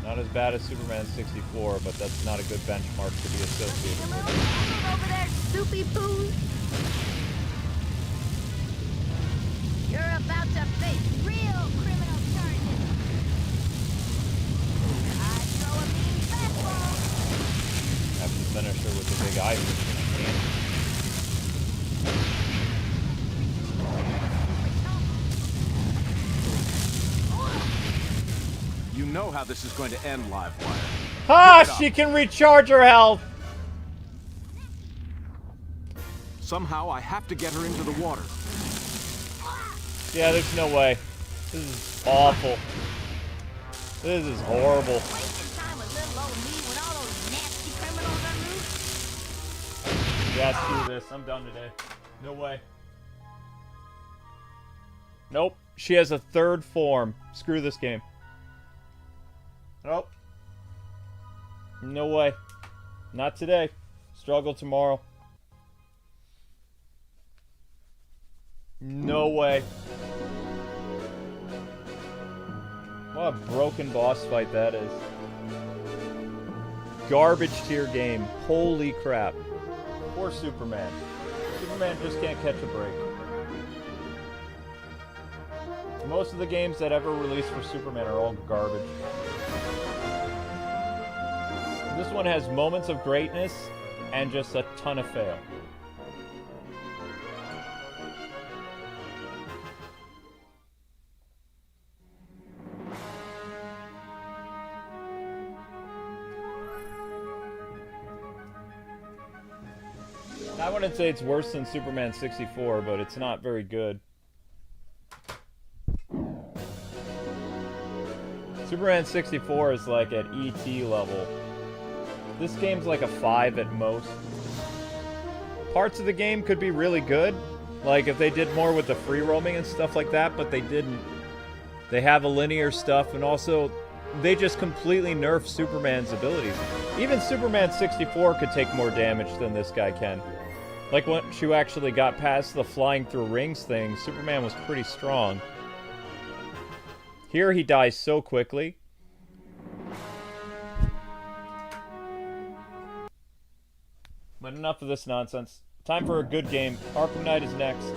Not as bad as Superman 64, but that's not a good benchmark to be associated with. Over there, soupy poo. You're about to face real criminal charges. I throw a mean fastball. Have to finish her with the big eye. You know how this is going to end, Livewire. Ha! She can recharge her health! Somehow I have to get her into the water. Yeah, there's no way. This is awful. This is horrible. Wasting time with little old me when all those nasty criminals are loose. Yeah, screw this. I'm done today. No way. Nope. She has a third form. Screw this game. Nope. No way. Not today. Struggle tomorrow. No way. What a broken boss fight that is. Garbage tier game. Holy crap. Poor Superman. Superman just can't catch a break. Most of the games that ever released for Superman are all garbage. This one has moments of greatness and just a ton of fail. I wouldn't say it's worse than Superman 64, but it's not very good. Superman 64 is like at ET level. This game's like a 5 at most. Parts of the game could be really good, like if they did more with the free roaming and stuff like that, but they didn't. They have a linear stuff, and also they just completely nerfed Superman's abilities. Even Superman 64 could take more damage than this guy can. Like once you actually got past the flying through rings thing, Superman was pretty strong. Here he dies so quickly. But enough of this nonsense. Time for a good game. Arkham Knight is next.